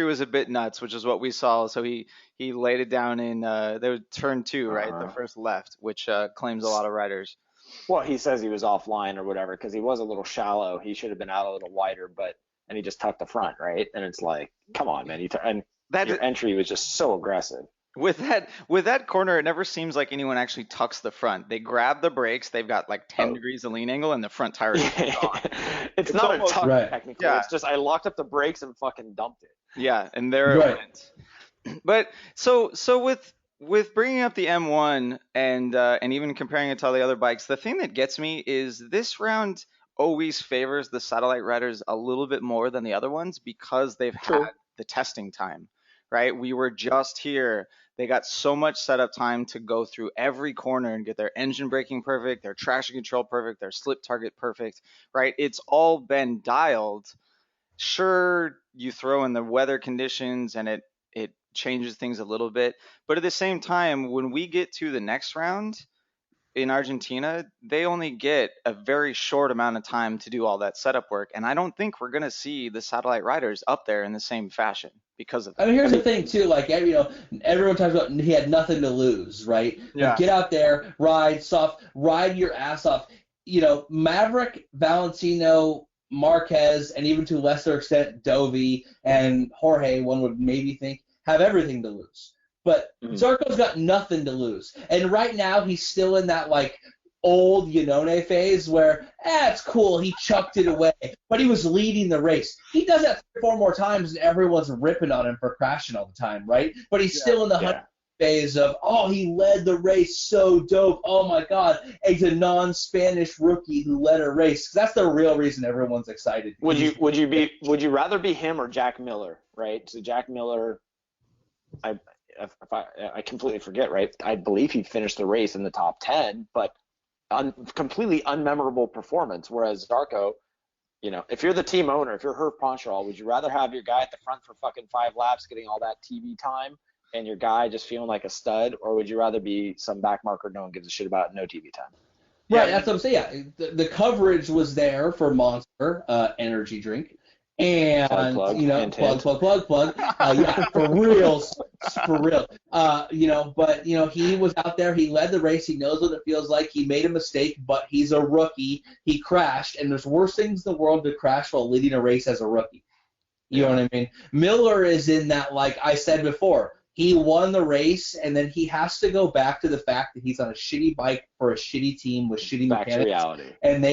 was a bit nuts, which is what we saw. So he laid it down in there turn 2, right? The first left, which claims a lot of riders. Well, he says he was offline or whatever because he was a little shallow. He should have been out a little wider, and he just tucked the front, right? And it's like, come on, man. Your entry was just so aggressive. With that corner, it never seems like anyone actually tucks the front. They grab the brakes. They've got like 10 degrees of lean angle, and the front tire is gone. It's not almost, a tuck, technically. Yeah. It's just I locked up the brakes and fucking dumped it. Yeah, and there it went. But so with bringing up the M1 and even comparing it to all the other bikes, the thing that gets me is this round always favors the satellite riders a little bit more than the other ones because they've had the testing time, right? We were just here. They got so much setup time to go through every corner and get their engine braking perfect, their traction control perfect, their slip target perfect, right? It's all been dialed. Sure, you throw in the weather conditions and it changes things a little bit. But at the same time, when we get to the next round in Argentina, they only get a very short amount of time to do all that setup work. And I don't think we're going to see the satellite riders up there in the same fashion because of that. I mean, here's the thing, too. Like, everyone talks about he had nothing to lose, right? Yeah. Get out there, ride your ass off. Maverick, Valentino, Marquez, and even to a lesser extent, Dovey and Jorge, one would maybe think, have everything to lose. But Zarco's got nothing to lose. And right now, he's still in that, like, old Iannone phase where, it's cool, he chucked it away. But he was leading the race. He does that 4 more times, and everyone's ripping on him for crashing all the time, right? But he's still in the phase of, he led the race so dope. Oh, my God. He's a non-Spanish rookie who led a race. That's the real reason everyone's excited. Would you rather be him or Jack Miller, right? So Jack Miller, I completely forget, right? I believe he finished the race in the top 10, but completely unmemorable performance. Whereas Zarco, if you're the team owner, if you're Herb Poncherel, would you rather have your guy at the front for fucking 5 laps getting all that TV time and your guy just feeling like a stud, or would you rather be some backmarker no one gives a shit about, no TV time? Right, that's what I'm saying. Yeah, the coverage was there for Monster energy drink. And Plug, hint, plug, hint. plug. Yeah, for real, for real. But he was out there. He led the race. He knows what it feels like. He made a mistake, but he's a rookie. He crashed, and there's worse things in the world to crash while leading a race as a rookie. You know what I mean? Miller is in that, like I said before, he won the race, and then he has to go back to the fact that he's on a shitty bike for a shitty team with shitty Back to mechanics. reality. And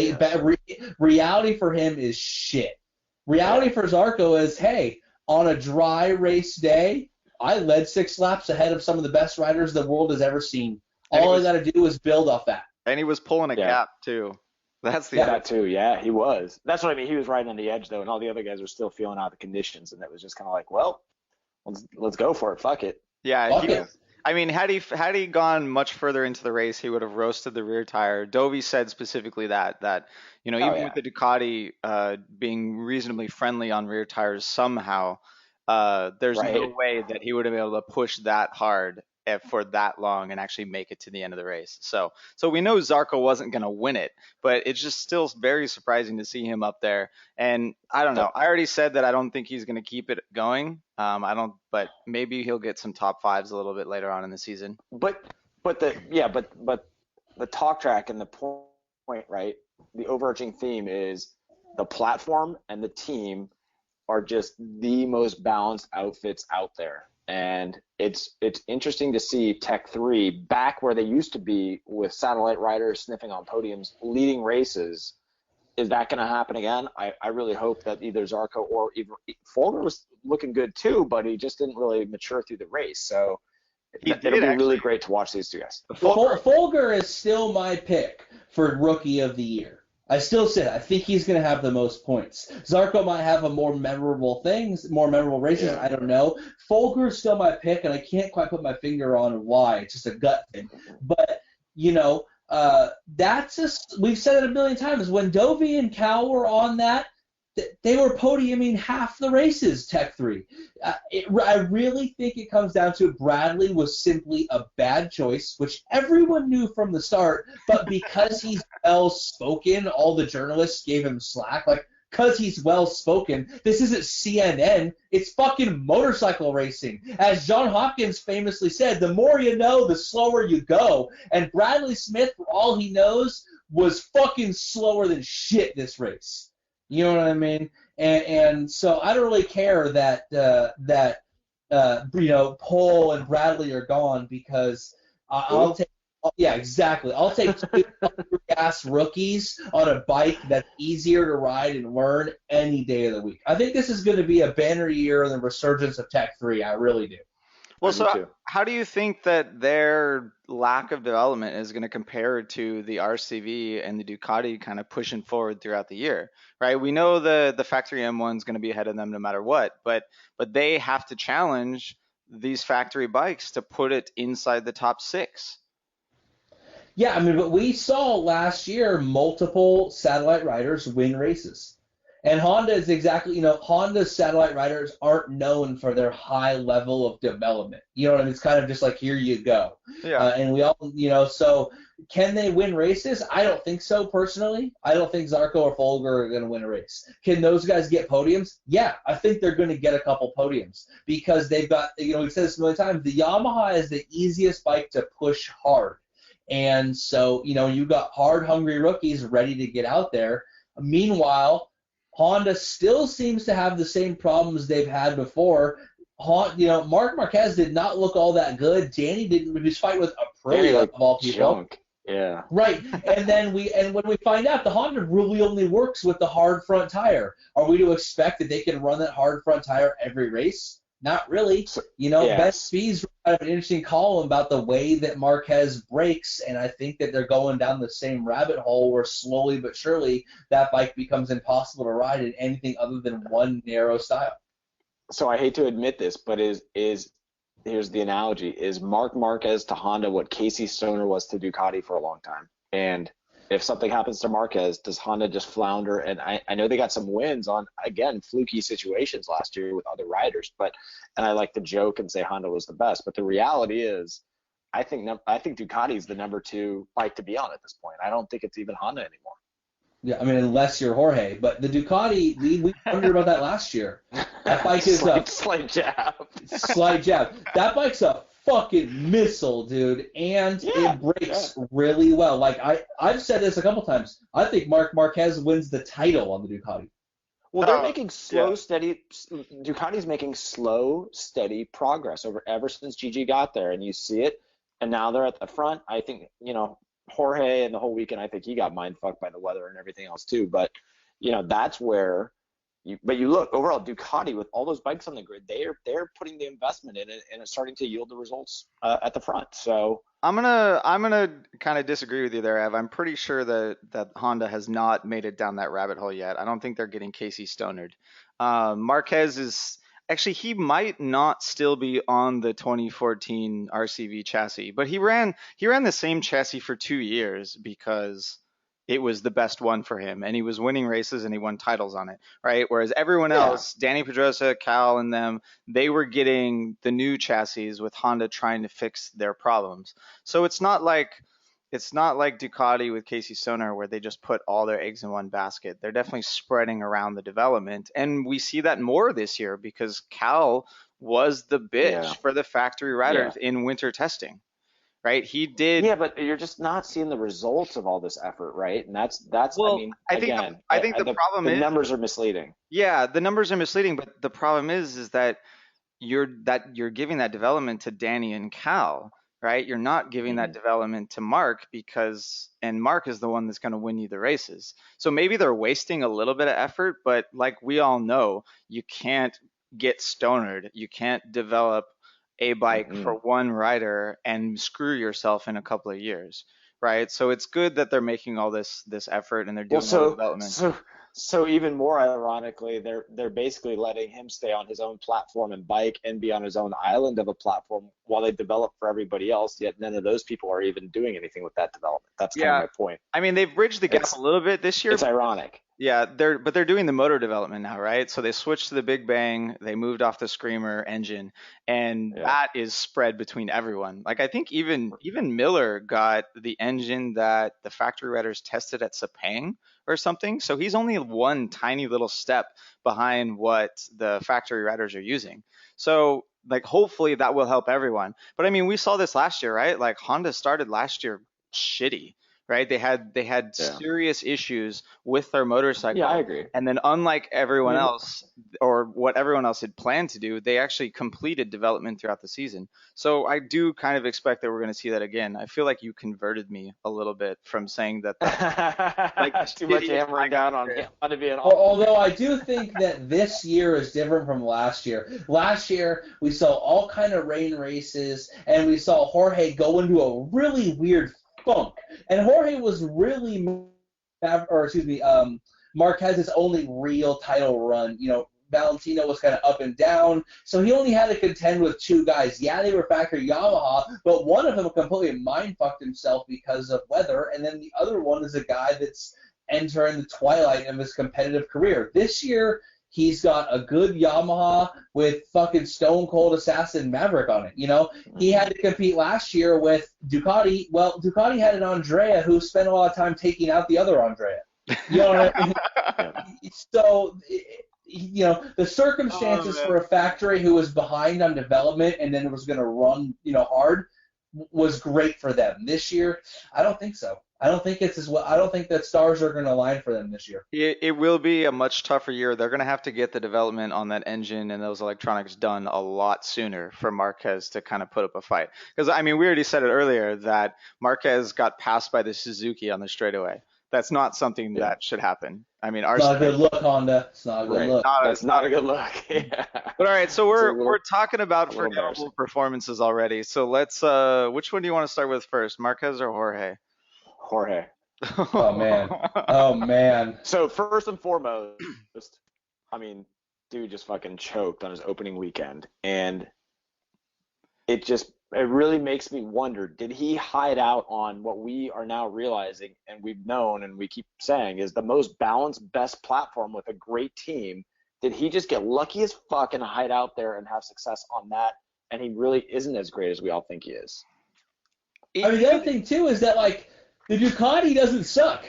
reality for him is shit. Reality for Zarco is, hey, on a dry race day, I led 6 laps ahead of some of the best riders the world has ever seen. All I got to do is build off that. And he was pulling a gap too. That's the that too. Yeah, he was. That's what I mean. He was riding on the edge though, and all the other guys were still feeling out the conditions, and that was just kind of like, well, let's go for it. Fuck it. Yeah. I mean, had he gone much further into the race, he would have roasted the rear tire. Dovey said specifically that even with the Ducati being reasonably friendly on rear tires somehow, there's no way that he would have been able to push that hard for that long and actually make it to the end of the race. So we know Zarco wasn't going to win it, but it's just still very surprising to see him up there. And I don't know. I already said that I don't think he's going to keep it going. But maybe he'll get some top 5s a little bit later on in the season. But the talk track and the point, right? The overarching theme is the platform and the team are just the most balanced outfits out there. And it's interesting to see Tech 3 back where they used to be with satellite riders sniffing on podiums, leading races. Is that going to happen again? I really hope that either Zarco or even Folger was looking good too, but he just didn't really mature through the race. So it'll be really great to watch these two guys. Folger is still my pick for Rookie of the Year. I still say that. I think he's going to have the most points. Zarco might have more memorable races. Yeah. I don't know. Folger is still my pick, and I can't quite put my finger on why. It's just a gut thing. But, we've said it a million times. When Dovey and Cal were on that, they were podiuming half the races, Tech 3. I really think it comes down to Bradley was simply a bad choice, which everyone knew from the start, but because he's well-spoken, all the journalists gave him slack. Like, because he's well-spoken, this isn't CNN, it's fucking motorcycle racing. As John Hopkins famously said, the more you know, the slower you go. And Bradley Smith, for all he knows, was fucking slower than shit this race. You know what I mean? And so I don't really care that Paul and Bradley are gone because I'll take two gas rookies on a bike that's easier to ride and learn any day of the week. I think this is going to be a banner year in the resurgence of Tech 3. I really do. Well, so how do you think that their lack of development is going to compare to the RCV and the Ducati kind of pushing forward throughout the year, right? We know the factory M1 is going to be ahead of them no matter what, but they have to challenge these factory bikes to put it inside the top 6. Yeah, I mean, but we saw last year multiple satellite riders win races. And Honda is exactly, Honda's satellite riders aren't known for their high level of development. You know what I mean? It's kind of just like, here you go. Yeah. And we all, so can they win races? I don't think so, personally. I don't think Zarco or Folger are going to win a race. Can those guys get podiums? Yeah, I think they're going to get a couple podiums because they've got, we've said this a million times, the Yamaha is the easiest bike to push hard. And so, you've got hard, hungry rookies ready to get out there. Meanwhile, Honda still seems to have the same problems they've had before. Mark Marquez did not look all that good. Danny didn't. He was fighting with Aprilia of all people. Junk. Yeah. Right. And then when we find out the Honda really only works with the hard front tire, are we to expect that they can run that hard front tire every race? Not really. Ben Speed's kind of an interesting column about the way that Marquez brakes, and I think that they're going down the same rabbit hole where slowly but surely that bike becomes impossible to ride in anything other than one narrow style. So I hate to admit this, but here's the analogy. Is Mark Marquez to Honda what Casey Stoner was to Ducati for a long time? And if something happens to Marquez, does Honda just flounder? And I know they got some wins on, again, fluky situations last year with other riders, and I like to joke and say Honda was the best. But the reality is, I think Ducati is the number 2 bike to be on at this point. I don't think it's even Honda anymore. Yeah, I mean, unless you're Jorge. But the Ducati, we wondered about that last year. That bike is slight jab. Slight jab. That bike's a fucking missile, dude, and it brakes really well. Like I've said this a couple times. I think Marc Marquez wins the title on the Ducati. Well, they're making steady. Ducati's making slow, steady progress ever since Gigi got there, and you see it. And now they're at the front. I think Jorge and the whole weekend. I think he got mind fucked by the weather and everything else too. But that's where. But you look overall, Ducati with all those bikes on the grid, they're putting the investment in it, and it's starting to yield the results at the front. So I'm gonna kind of disagree with you there, Ev. I'm pretty sure that Honda has not made it down that rabbit hole yet. I don't think they're getting Casey Stonered. Marquez is actually, he might not still be on the 2014 RCV chassis, but he ran the same chassis for 2 years because it was the best one for him, and he was winning races and he won titles on it, right? Whereas everyone else, Danny Pedrosa, Cal, and them, they were getting the new chassis with Honda trying to fix their problems. So it's not like Ducati with Casey Stoner where they just put all their eggs in one basket. They're definitely spreading around the development, and we see that more this year because Cal was the bitch for the factory riders in winter testing. Right, he did. Yeah, but you're just not seeing the results of all this effort, right? And that's. Well, I mean, I think the problem is the numbers are misleading. Yeah, the numbers are misleading, but the problem is that you're giving that development to Danny and Cal, right? You're not giving that development to Mark and Mark is the one that's going to win you the races. So maybe they're wasting a little bit of effort, but like we all know, you can't get stonered. You can't develop a bike for one rider and screw yourself in a couple of years, right? So it's good that they're making all this effort and they're doing all the development. So even more ironically, they're basically letting him stay on his own platform and bike and be on his own island of a platform while they develop for everybody else. Yet none of those people are even doing anything with that development. That's kind of my point. I mean, they've bridged the gap a little bit this year. It's ironic. Yeah, they're doing the motor development now, right? So they switched to the Big Bang, they moved off the Screamer engine, and that is spread between everyone. Like I think even Miller got the engine that the factory riders tested at Sepang or something. So he's only one tiny little step behind what the factory riders are using. So like hopefully that will help everyone. But I mean, we saw this last year, right? Like Honda started last year shitty. Right, they had serious issues with their motorcycle. Yeah, I agree. And then, unlike everyone else, or what everyone else had planned to do, they actually completed development throughout the season. So I do kind of expect that we're going to see that again. I feel like you converted me a little bit from saying that. Like too much hammering down on to be an. Although I do think that this year is different from last year. Last year we saw all kind of rain races, and we saw Jorge go into a really weird funk. And Jorge was really, Marquez's only real title run. Valentino was kind of up and down, so he only had to contend with two guys. Yeah, they were factory Yamaha, but one of them completely mind-fucked himself because of weather, and then the other one is a guy that's entering the twilight of his competitive career. This year, he's got a good Yamaha with fucking Stone Cold Assassin Maverick on it. He had to compete last year with Ducati. Well, Ducati had an Andrea who spent a lot of time taking out the other Andrea. You know what I mean? So, the circumstances for a factory who was behind on development and then was going to run, hard was great for them. This year, I don't think so. I don't think it's as well. I don't think that stars are going to align for them this year. It will be a much tougher year. They're going to have to get the development on that engine and those electronics done a lot sooner for Marquez to kind of put up a fight. Because, I mean, we already said it earlier that Marquez got passed by the Suzuki on the straightaway. That's not something that should happen. I mean, it's not a good look, Honda. It's not a good look. That's not a good look. Yeah. But all right, so we're talking about forgettable performances already. So let's which one do you want to start with first, Marquez or Jorge? Jorge. Oh man. So first and foremost, I mean, dude just fucking choked on his opening weekend, and it really makes me wonder, did he hide out on what we are now realizing and we've known and we keep saying is the most balanced, best platform with a great team? Did he just get lucky as fuck and hide out there and have success on that, and he really isn't as great as we all think he is? I mean, the other thing too is that, like, the Ducati doesn't suck.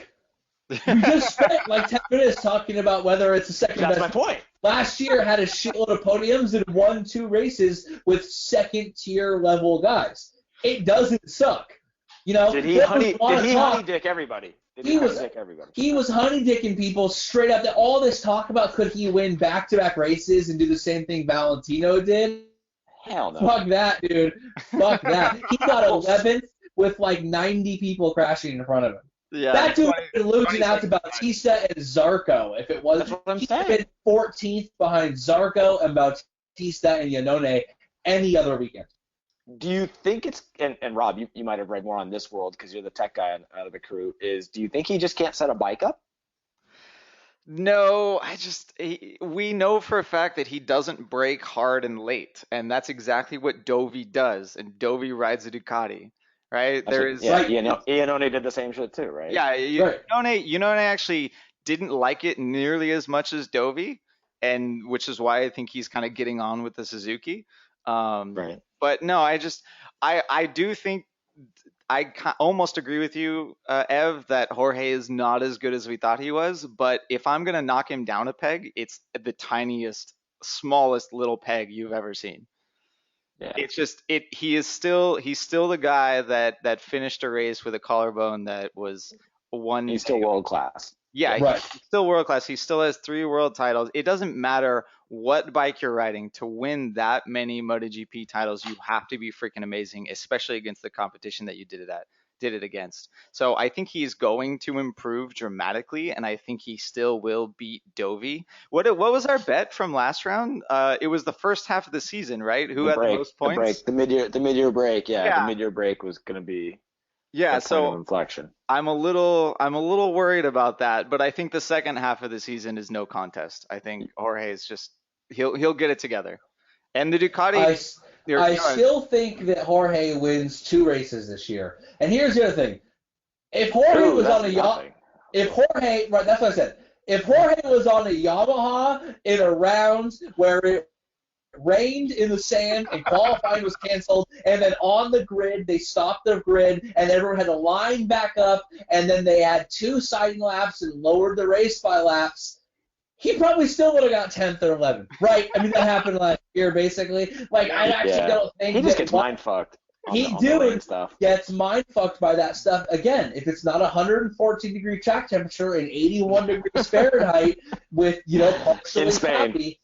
We just spent like 10 minutes talking about whether it's the second That's best. my point. Last year had a shitload of podiums and won 2 races with second-tier level guys. It doesn't suck. You know, Did he honey dick everybody? He was honey dicking people straight up. All this talk about could he win back-to-back races and do the same thing Valentino did? Hell no. Fuck that, dude. Fuck that. He got 11th with like 90 people crashing in front of him. Yeah, that dude would have been losing out to Bautista and Zarco if it wasn't. That's what I'm He saying. would have been 14th behind Zarco and Bautista and Iannone any other weekend. Do you think it's and Rob, you might have read more on this world because you're the tech guy out of the crew. Do you think he just can't set a bike up? No, we know for a fact that he doesn't brake hard and late, and that's exactly what Dovi does, and Dovi rides a Ducati, right? Iannone did the same shit too, right? Yeah, Iannone actually didn't like it nearly as much as Dovi, and which is why I think he's kind of getting on with the Suzuki. Right. But no, I do think I almost agree with you, Ev, that Jorge is not as good as we thought he was. But if I'm gonna knock him down a peg, it's the tiniest, smallest little peg you've ever seen. Yeah. It's just he's still the guy that finished a race with a collarbone that was one. He's still world class. Yeah, Right. He's still world class. He still has 3 world titles. It doesn't matter what bike you're riding. To win that many MotoGP titles, you have to be freaking amazing, especially against the competition that you did it against. So I think he's going to improve dramatically, and I think he still will beat Dovi. What was our bet from last round? It was the first half of the season, right? Who had the most points? The mid-year break. Yeah, the mid-year break was going to be. Yeah, so inflection. I'm a little worried about that, but I think the second half of the season is no contest. I think Jorge is just he'll get it together. And the Ducati I still think that Jorge wins 2 races this year. And here's the other thing. If Jorge was on a Yamaha, that's what I said. If Jorge was on a Yamaha in a round where it rained in the sand and qualifying was canceled, and then on the grid they stopped the grid and everyone had to line back up, and then they had 2 siding laps and lowered the race by laps, he probably still would have got 10th or 11th, right? I mean, that happened last year basically. Like, I actually don't think he just gets mind fucked. Gets mind fucked by that stuff. Again, if it's not 114-degree track temperature and 81 degrees Fahrenheit with, partially cloudy,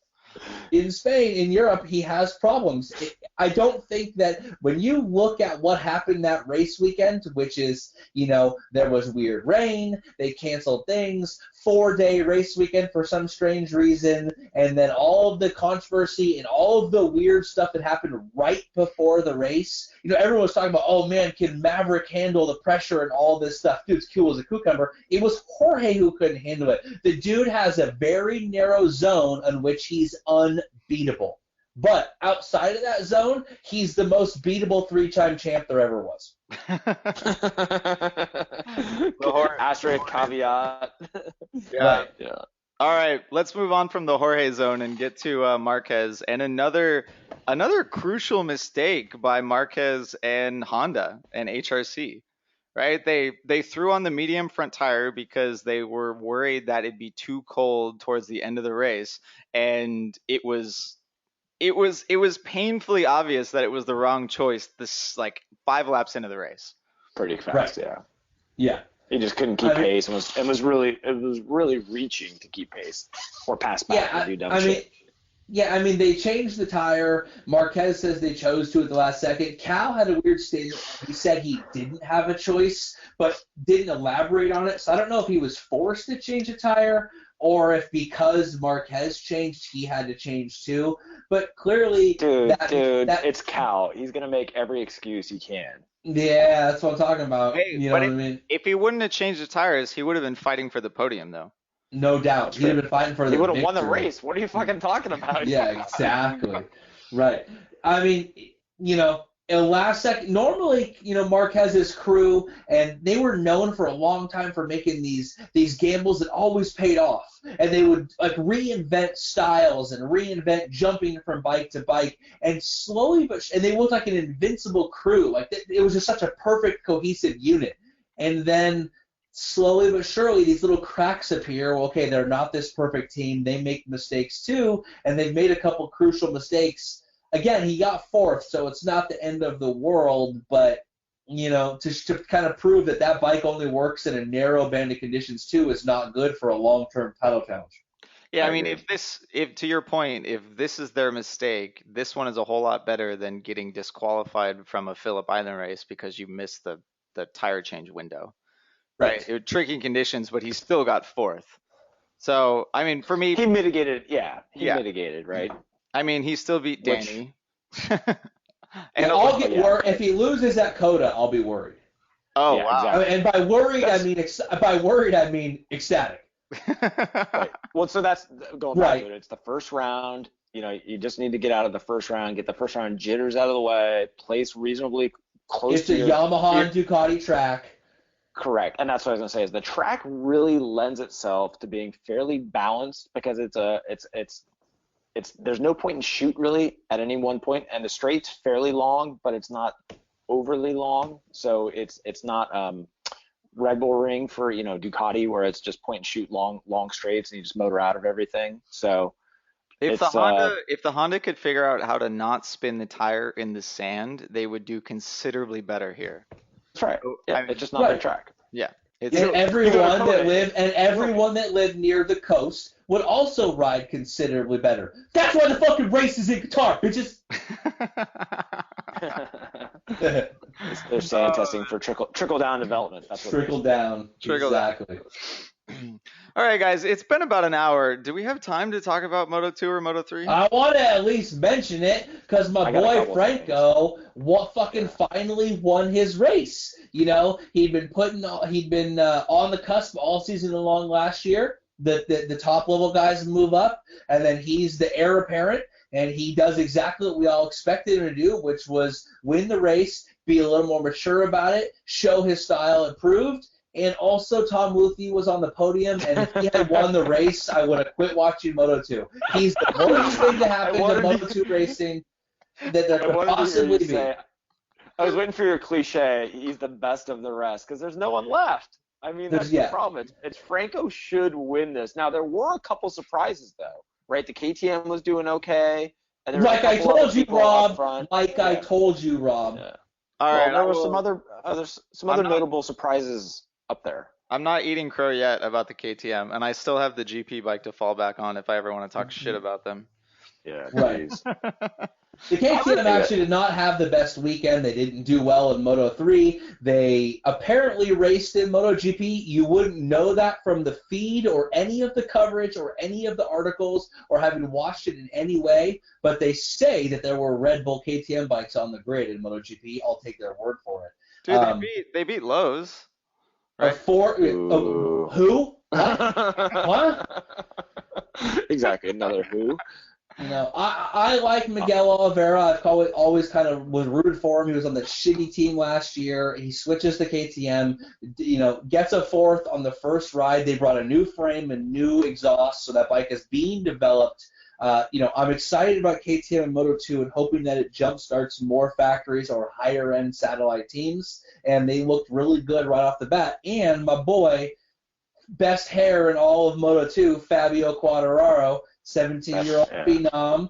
in Spain, in Europe, he has problems. I don't think that when you look at what happened that race weekend, which is, there was weird rain, they canceled things, 4-day race weekend for some strange reason, and then all of the controversy and all of the weird stuff that happened right before the race. Everyone was talking about, oh man, can Maverick handle the pressure and all this stuff? Dude's cool as a cucumber. It was Jorge who couldn't handle it. The dude has a very narrow zone on which he's unbeatable. But outside of that zone, he's the most beatable 3-time champ there ever was. Asterisk caveat. Yeah. Right. Yeah. All right, let's move on from the Jorge zone and get to Marquez and another crucial mistake by Marquez and Honda and HRC. Right? They threw on the medium front tire because they were worried that it'd be too cold towards the end of the race, and it was painfully obvious that it was the wrong choice. This 5 laps into the race. Pretty fast, Right. yeah. Yeah. He just couldn't keep pace and was really reaching to keep pace or pass back and do dumb shit. They changed the tire. Marquez says they chose to at the last second. Cal had a weird statement. He said he didn't have a choice, but didn't elaborate on it. So I don't know if he was forced to change a tire or if because Marquez changed, he had to change too. But clearly, dude, it's Cal. He's gonna make every excuse he can. Yeah, that's what I'm talking about. Hey, you know what I mean? If he wouldn't have changed the tires, he would have been fighting for the podium, though. No doubt. He would have been fighting for the He would have won the victory. race. What are you fucking talking about? Yeah, exactly. Right. I mean, in last second, normally, Marquez's crew, and they were known for a long time for making these gambles that always paid off. And they would reinvent styles and reinvent jumping from bike to bike, and slowly and they looked like an invincible crew. It was just such a perfect cohesive unit. And then slowly but surely these little cracks appear. Well, okay, they're not this perfect team. They make mistakes too, and they've made a couple crucial mistakes. Again, he got fourth, so it's not the end of the world, but to kind of prove that bike only works in a narrow band of conditions too is not good for a long-term title challenge. Yeah, I mean, if to your point, if this is their mistake, this one is a whole lot better than getting disqualified from a Phillip Island race because you missed the tire change window. Right. It was tricky conditions, but he still got fourth. So, I mean, for me, he mitigated. Yeah, mitigated, right? I mean, he still beat Danny. And I'll get worried if he loses at Coda. I'll be worried. Oh, yeah, wow! Exactly. And by worried, I mean ecstatic. Right. Well, so that's going back to it. It's the first round. You just need to get out of the first round, get the first round jitters out of the way, place reasonably close to your Yamaha and Ducati track. Correct. And that's what I was going to say is the track really lends itself to being fairly balanced because there's no point and shoot really at any one point, and the straight's fairly long, but it's not overly long. So it's not Red Bull Ring for Ducati where it's just point and shoot long straights and you just motor out of everything. So if the Honda could figure out how to not spin the tire in the sand, they would do considerably better here. That's right. Yeah, it's just not their track. Yeah. Everyone that lived near the coast would also ride considerably better. That's why the fucking race is in Qatar, bitches. They're sand testing for trickle down development. That's what trickle down. Exactly. All right, guys, it's been about an hour. Do we have time to talk about Moto2 or Moto3? I want to at least mention it because my boy Franco finally won his race. He'd been on the cusp all season long last year. The top level guys move up, and then he's the heir apparent, and he does exactly what we all expected him to do, which was win the race, be a little more mature about it, show his style improved. And also, Tom Luthi was on the podium, and if he had won the race, I would have quit watching Moto2. He's the worst thing to happen to Moto2 racing that there could possibly be. I was waiting for your cliche, he's the best of the rest, because there's no one left. I mean, that's the problem. It's Franco should win this. Now, there were a couple surprises, though, right? The KTM was doing okay. And there I told you, Rob. I told you, Rob. Yeah. All right. There were some other notable surprises up there. I'm not eating crow yet about the KTM, and I still have the GP bike to fall back on if I ever want to talk shit about them. Yeah, please. The KTM actually did not have the best weekend. They didn't do well in Moto3. They apparently raced in MotoGP. You wouldn't know that from the feed or any of the coverage or any of the articles or having watched it in any way, but they say that there were Red Bull KTM bikes on the grid in MotoGP. I'll take their word for it. Dude, they beat Lowe's. Right. Who? What? Exactly, another who. I like Miguel Oliveira. I've always kind of was rooted for him. He was on the shitty team last year. He switches to KTM, gets a fourth on the first ride. They brought a new frame and new exhaust, so that bike is being developed. I'm excited about KTM and Moto2 and hoping that it jumpstarts more factories or higher-end satellite teams, and they looked really good right off the bat. And my boy, best hair in all of Moto2, Fabio Quartararo, 17-year-old phenom.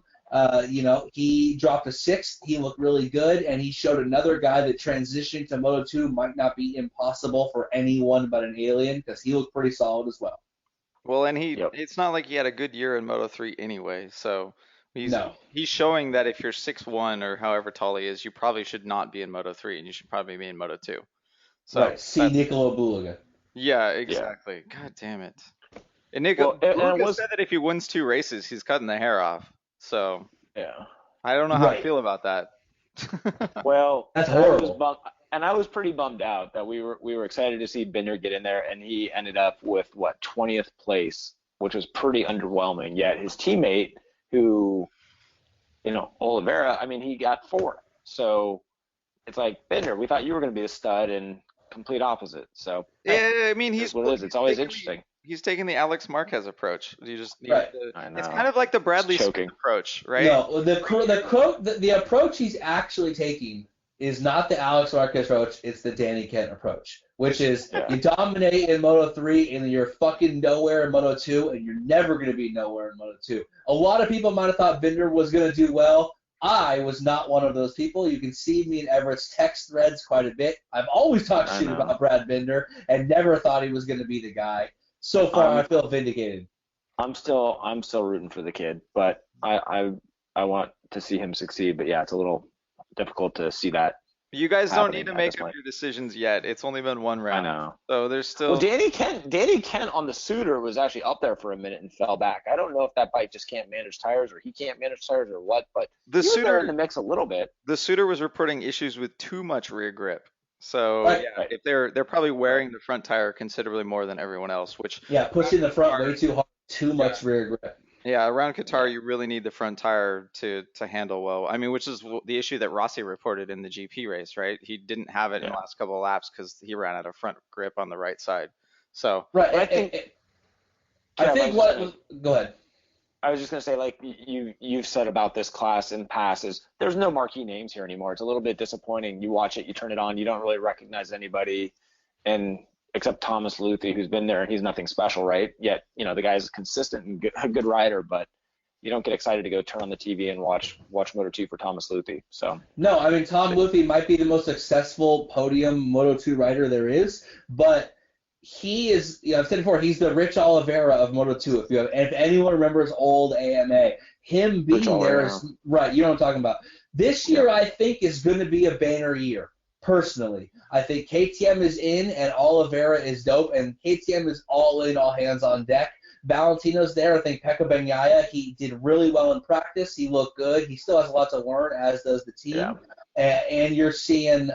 He dropped a sixth. He looked really good, and he showed another guy that transitioning to Moto2 might not be impossible for anyone but an alien because he looked pretty solid as well. Well, and it's not like he had a good year in Moto3 anyway, so he's showing that if you're 6'1" or however tall he is, you probably should not be in Moto3, and you should probably be in Moto2. So, right, see Nicolo Bulaga. Yeah, exactly. Yeah. God damn it. And Bulaga said that if he wins 2 races, he's cutting the hair off. So I don't know how I feel about that. Well, that's horrible. I was pretty bummed out that we were excited to see Binder get in there, and he ended up with 20th place, which was pretty underwhelming. Yet his teammate, who, Oliveira, I mean, he got 4th. So it's like, Binder, we thought you were going to be the stud, and complete opposite. So yeah, I mean, he's what it is. It's always interesting. He's taking the Alex Marquez approach. You just need it's kind of like the Bradley Smith approach, right? No, the approach he's actually taking is not the Alex Marquez approach, it's the Danny Kent approach, which is Yeah. you dominate in Moto3 and you're fucking nowhere in Moto2, and you're never going to be nowhere in Moto2. A lot of people might have thought Binder was going to do well. I was not one of those people. You can see me in Everett's text threads quite a bit. I've always talked shit about Brad Binder and never thought he was going to be the guy. So far, I feel vindicated. I'm still rooting for the kid, but I want to see him succeed. But yeah, it's a little difficult to see that. You guys don't need to at make this up point. your decisions yet. It's only been one round. I know. So there's still. Well, Danny Kent on the Suitor was actually up there for a minute and fell back. I don't know if that bike just can't manage tires, or he can't manage tires, or what. But The he was there Suitor in the mix a little bit. The Suitor was reporting issues with too much rear grip. So Right. yeah, if they're probably wearing the front tire considerably more than everyone else, which Pushing the front way too hard, too much rear grip. yeah, around Qatar you really need the front tire to handle well. I mean, which is the issue that Rossi reported in the GP race, right? He didn't have it in the last couple of laps because he ran out of front grip on the right side. So right, I think go ahead. I was just gonna say, like you've said about this class in past, is there's no marquee names here anymore. It's a little bit disappointing. You watch it, you turn it on, you don't really recognize anybody, and except Thomas Luthi, who's been there, and he's nothing special, right? Yet the guy's consistent and a good rider, but you don't get excited to go turn on the TV and watch Moto2 for Thomas Luthi. So No, I mean Tom Luthi might be the most successful podium Moto2 rider there is, but he is, I've said before, he's the Rich Oliveira of Moto2. If anyone remembers old AMA, him being there is right. You know what I'm talking about. This year, I think, is going to be a banner year. Personally, I think KTM is in and Oliveira is dope, and KTM is all in, all hands on deck. Valentino's there. I think Pekka Bagnaia, he did really well in practice. He looked good. He still has a lot to learn, as does the team. Yeah. And you're seeing.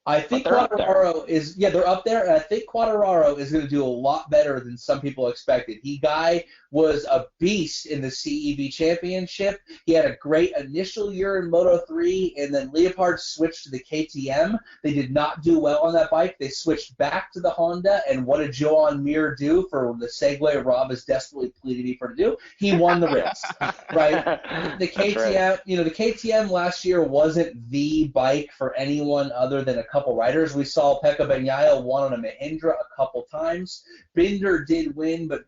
I think Quattararo is, they're up there, and I think Quattararo is going to do a lot better than some people expected. Guy was a beast in the CEV Championship. He had a great initial year in Moto3, and then Leopard switched to the KTM. They did not do well on that bike. They switched back to the Honda, and what did Joan Mir do for the segue Rob is desperately pleading me for to do? He won the race, right? The KTM, the KTM last year wasn't the bike for anyone other than a couple riders. We saw Pekka Bagnaia won on a Mahindra a couple times. Binder did win, but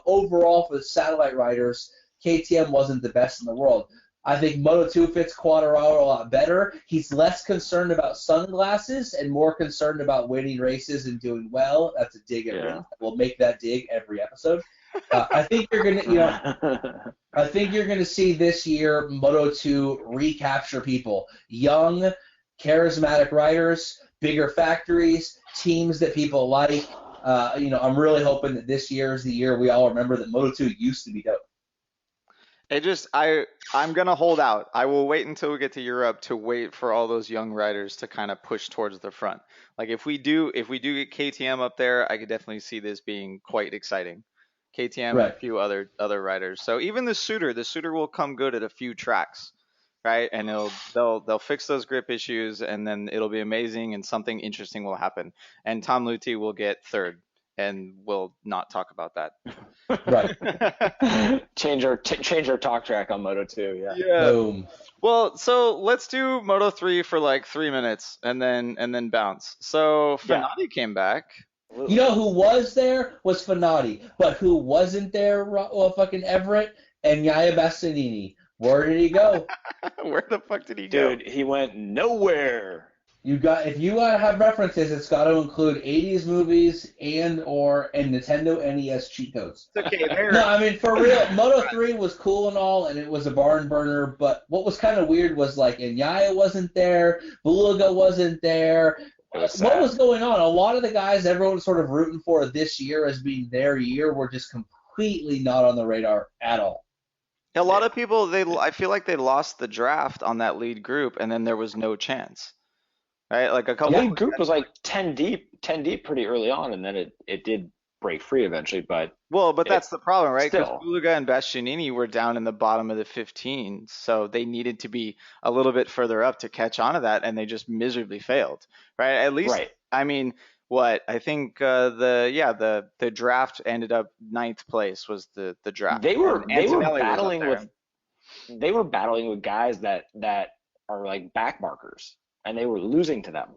overall for the satellite riders, KTM wasn't the best in the world. I think Moto2 fits Quattararo a lot better. He's less concerned about sunglasses and more concerned about winning races and doing well. That's a dig at Rin. We'll make that dig every episode. I think you're gonna, I think you're gonna see this year Moto2 recapture people, young, charismatic riders, bigger factories, teams that people like. I'm really hoping that this year is the year we all remember that Moto2 used to be dope. I'm gonna hold out. I will wait until we get to Europe to wait for all those young riders to kind of push towards the front. Like if we do get KTM up there, I could definitely see this being quite exciting. KTM and a few other riders. So even the Suitor will come good at a few tracks, right? And they'll fix those grip issues, and then it'll be amazing, and something interesting will happen. And Tom Luthi will get third, and we'll not talk about that. Right. change our talk track on Moto2. Yeah. Boom. Well, so let's do Moto3 for like 3 minutes, and then bounce. So Fenati came back. You know who was there was Fenati, but who wasn't there? Fucking Everett and Yaya Bastianini. Where did he go? Where the fuck did he go? Dude, he went nowhere. If you gotta have references, it's got to include 80s movies and Nintendo NES cheat codes. It's okay, no, I mean for real, Moto3 was cool and all, and it was a barn burner. But what was kind of weird was like Inyaya wasn't there, Bulaga wasn't there. What was going on? A lot of the guys everyone was sort of rooting for this year as being their year were just completely not on the radar at all. A lot of people, I feel like they lost the draft on that lead group, and then there was no chance, right? Like a couple. The lead group was like 10 deep pretty early on, and then it did break free eventually. But that's the problem, right? Because Still. Bulaga and Bastianini were down in the bottom of the 15, so they needed to be a little bit further up to catch on to that, and they just miserably failed, right? At least, Right. I mean, I think the draft ended up 9th place was the draft. They were And Antonelli battling was up there. with guys that are like back markers. and they were losing to them.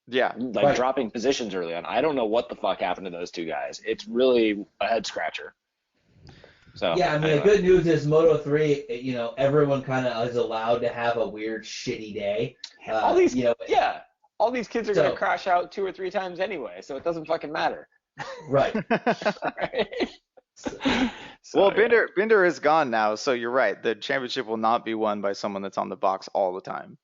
Yeah. Like Right. dropping positions early on. I don't know what the fuck happened to those two guys. It's really a head scratcher. So Yeah, I mean, anyway. the good news is Moto3, you know, everyone kind of is allowed to have a weird, shitty day. all these you know, all these kids are So- gonna crash out 2 or 3 times anyway, so it doesn't fucking matter. right. So, Well, yeah. Binder is gone now, so you're right. The championship will not be won by someone that's on the box all the time.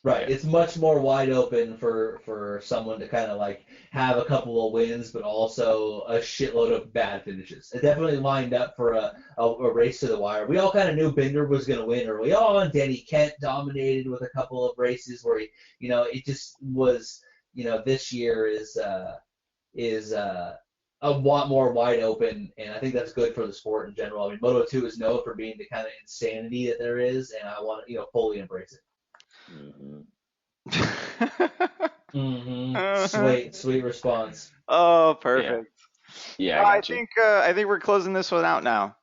Right. It's much more wide open for someone to kind of like have a couple of wins, but also a shitload of bad finishes. It definitely lined up for a race to the wire. We all kind of knew Binder was going to win early on. Danny Kent dominated with a couple of races where he, you know, it just was, you know, this year is a lot more wide open, and I think that's good for the sport in general. I mean, Moto2 is known for being the kind of insanity that there is, and I want to, you know, fully embrace it. Sweet response. Oh, perfect. Yeah, I got you. think we're closing this one out now.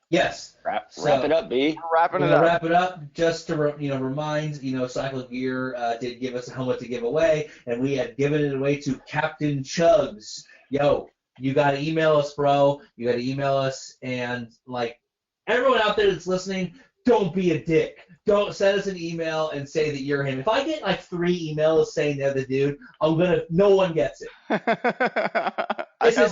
Yes. Uh, Wrap it up, B. We're wrapping We're it gonna up. wrap it up. Just to remind, CycleGear did give us a helmet to give away, and we had given it away to Captain Chugs. Yo, you gotta email us, bro. You gotta email us, and like everyone out there that's listening, don't be a dick. Don't send us an email and say that you're him. If I get like 3 emails saying they're the dude, no one gets it. This is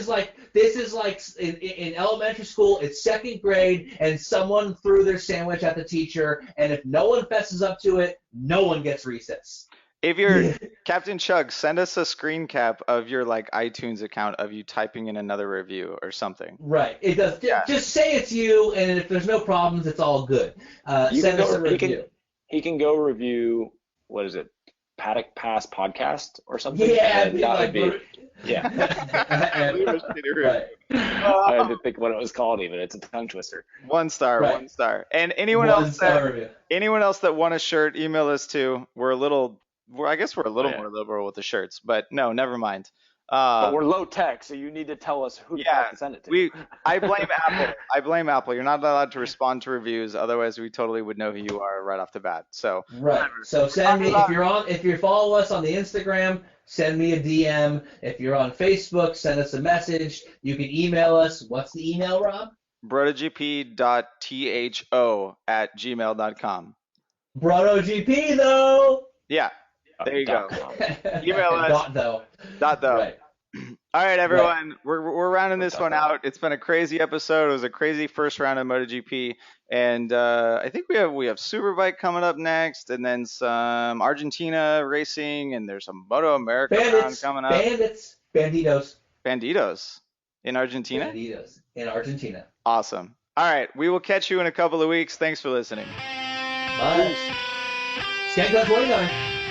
like in elementary school, it's 2nd grade, and someone threw their sandwich at the teacher, and if no one fesses up to it, no one gets recess. If you're Captain Chug, send us a screen cap of your like iTunes account of you typing in another review or something. Right. It does. Yeah. Just say it's you, and if there's no problems, it's all good. Send us a review. He can go review, what is it, Paddock Pass Podcast or something? Yeah, And that would be, yeah. Right. I had to think what it was called even. It's a tongue twister. 1 star, Right. 1 star. And anyone One else star review. that want a shirt, email us too. I guess we're a little more liberal with the shirts, but no, never mind. But we're low tech, so you need to tell us who to send it to. I blame Apple. I blame Apple. You're not allowed to respond to reviews, otherwise we totally would know who you are right off the bat. So Right. So send me if you follow us on the Instagram, send me a DM. If you're on Facebook, send us a message. You can email us. What's the email, Rob? brotogp.tho@gmail.com. BrotoGP though. Yeah. There you go. Email us. Dot though. Right. All right, everyone. We're rounding this one out. It's been a crazy episode. It was a crazy first round of MotoGP, and I think we have Superbike coming up next, and then some Argentina racing, and there's some Moto America round coming up. Banditos in Argentina. Banditos in Argentina. Awesome. All right, we will catch you in a couple of weeks. Thanks for listening. Bye. Skank 29.